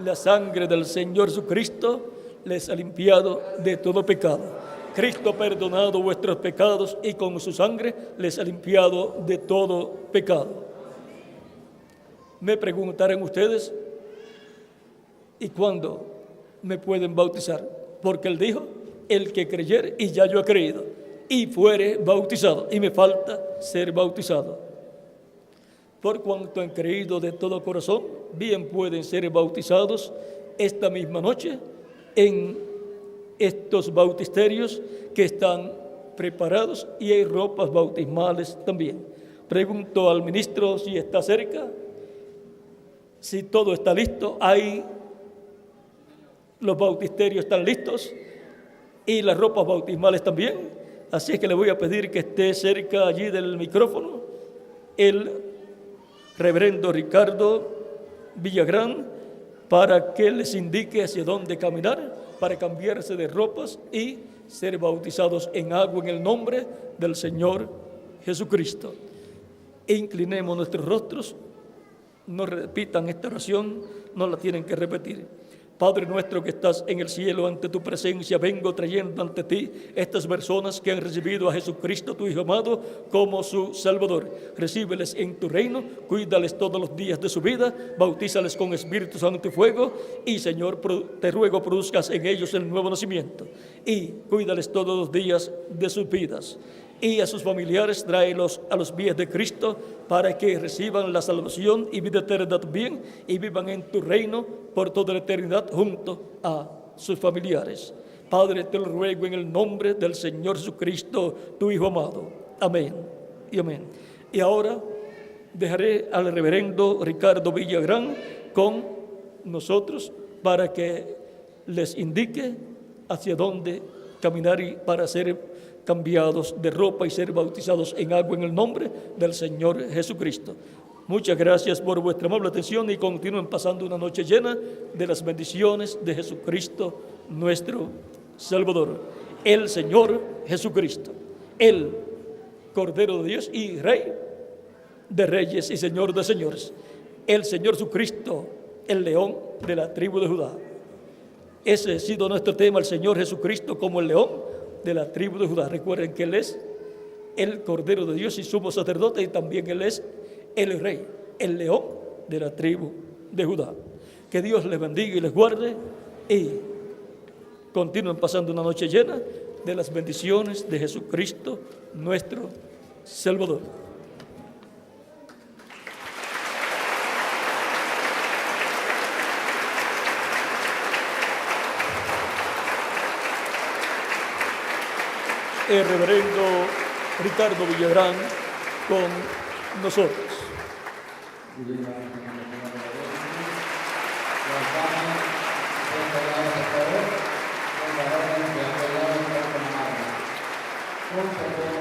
La sangre del Señor Jesucristo les ha limpiado de todo pecado. Cristo ha perdonado vuestros pecados y con su sangre les ha limpiado de todo pecado. Me preguntarán ustedes, ¿y cuándo me pueden bautizar? Porque Él dijo: el que creyere, y ya yo he creído, y fuere bautizado, y me falta ser bautizado. Por cuanto han creído de todo corazón, bien pueden ser bautizados esta misma noche en estos bautisterios que están preparados, y hay ropas bautismales también. Pregunto al ministro si está cerca, si todo está listo. Los bautisterios están listos y las ropas bautismales también. Así es que le voy a pedir que esté cerca allí del micrófono el reverendo Ricardo Villagrán, para que les indique hacia dónde caminar para cambiarse de ropas y ser bautizados en agua en el nombre del Señor Jesucristo. Inclinemos nuestros rostros. No repitan esta oración, no la tienen que repetir. Padre nuestro que estás en el cielo, ante tu presencia vengo trayendo ante ti estas personas que han recibido a Jesucristo, tu Hijo amado, como su Salvador. Recíbeles en tu reino, cuídales todos los días de su vida, bautízales con Espíritu Santo y fuego, y Señor, te ruego produzcas en ellos el nuevo nacimiento, y cuídales todos los días de sus vidas. Y a sus familiares tráelos a los pies de Cristo, para que reciban la salvación y vida eterna también, y vivan en tu reino por toda la eternidad junto a sus familiares. Padre, te lo ruego en el nombre del Señor Jesucristo, tu Hijo amado. Amén y amén. Y ahora dejaré al reverendo Ricardo Villagrán con nosotros para que les indique hacia dónde caminar y para ser cambiados de ropa y ser bautizados en agua en el nombre del Señor Jesucristo. Muchas gracias por vuestra amable atención y continúen pasando una noche llena de las bendiciones de Jesucristo, nuestro Salvador. El Señor Jesucristo, el Cordero de Dios y Rey de Reyes y Señor de Señores. El Señor Jesucristo, el León de la tribu de Judá. Ese ha sido nuestro tema, el Señor Jesucristo como el León de la tribu de Judá. Recuerden que Él es el Cordero de Dios y sumo sacerdote, y también Él es el Rey, el León de la tribu de Judá. Que Dios les bendiga y les guarde, y continúen pasando una noche llena de las bendiciones de Jesucristo, nuestro Salvador. El reverendo Ricardo Villagrán con nosotros. Por favor.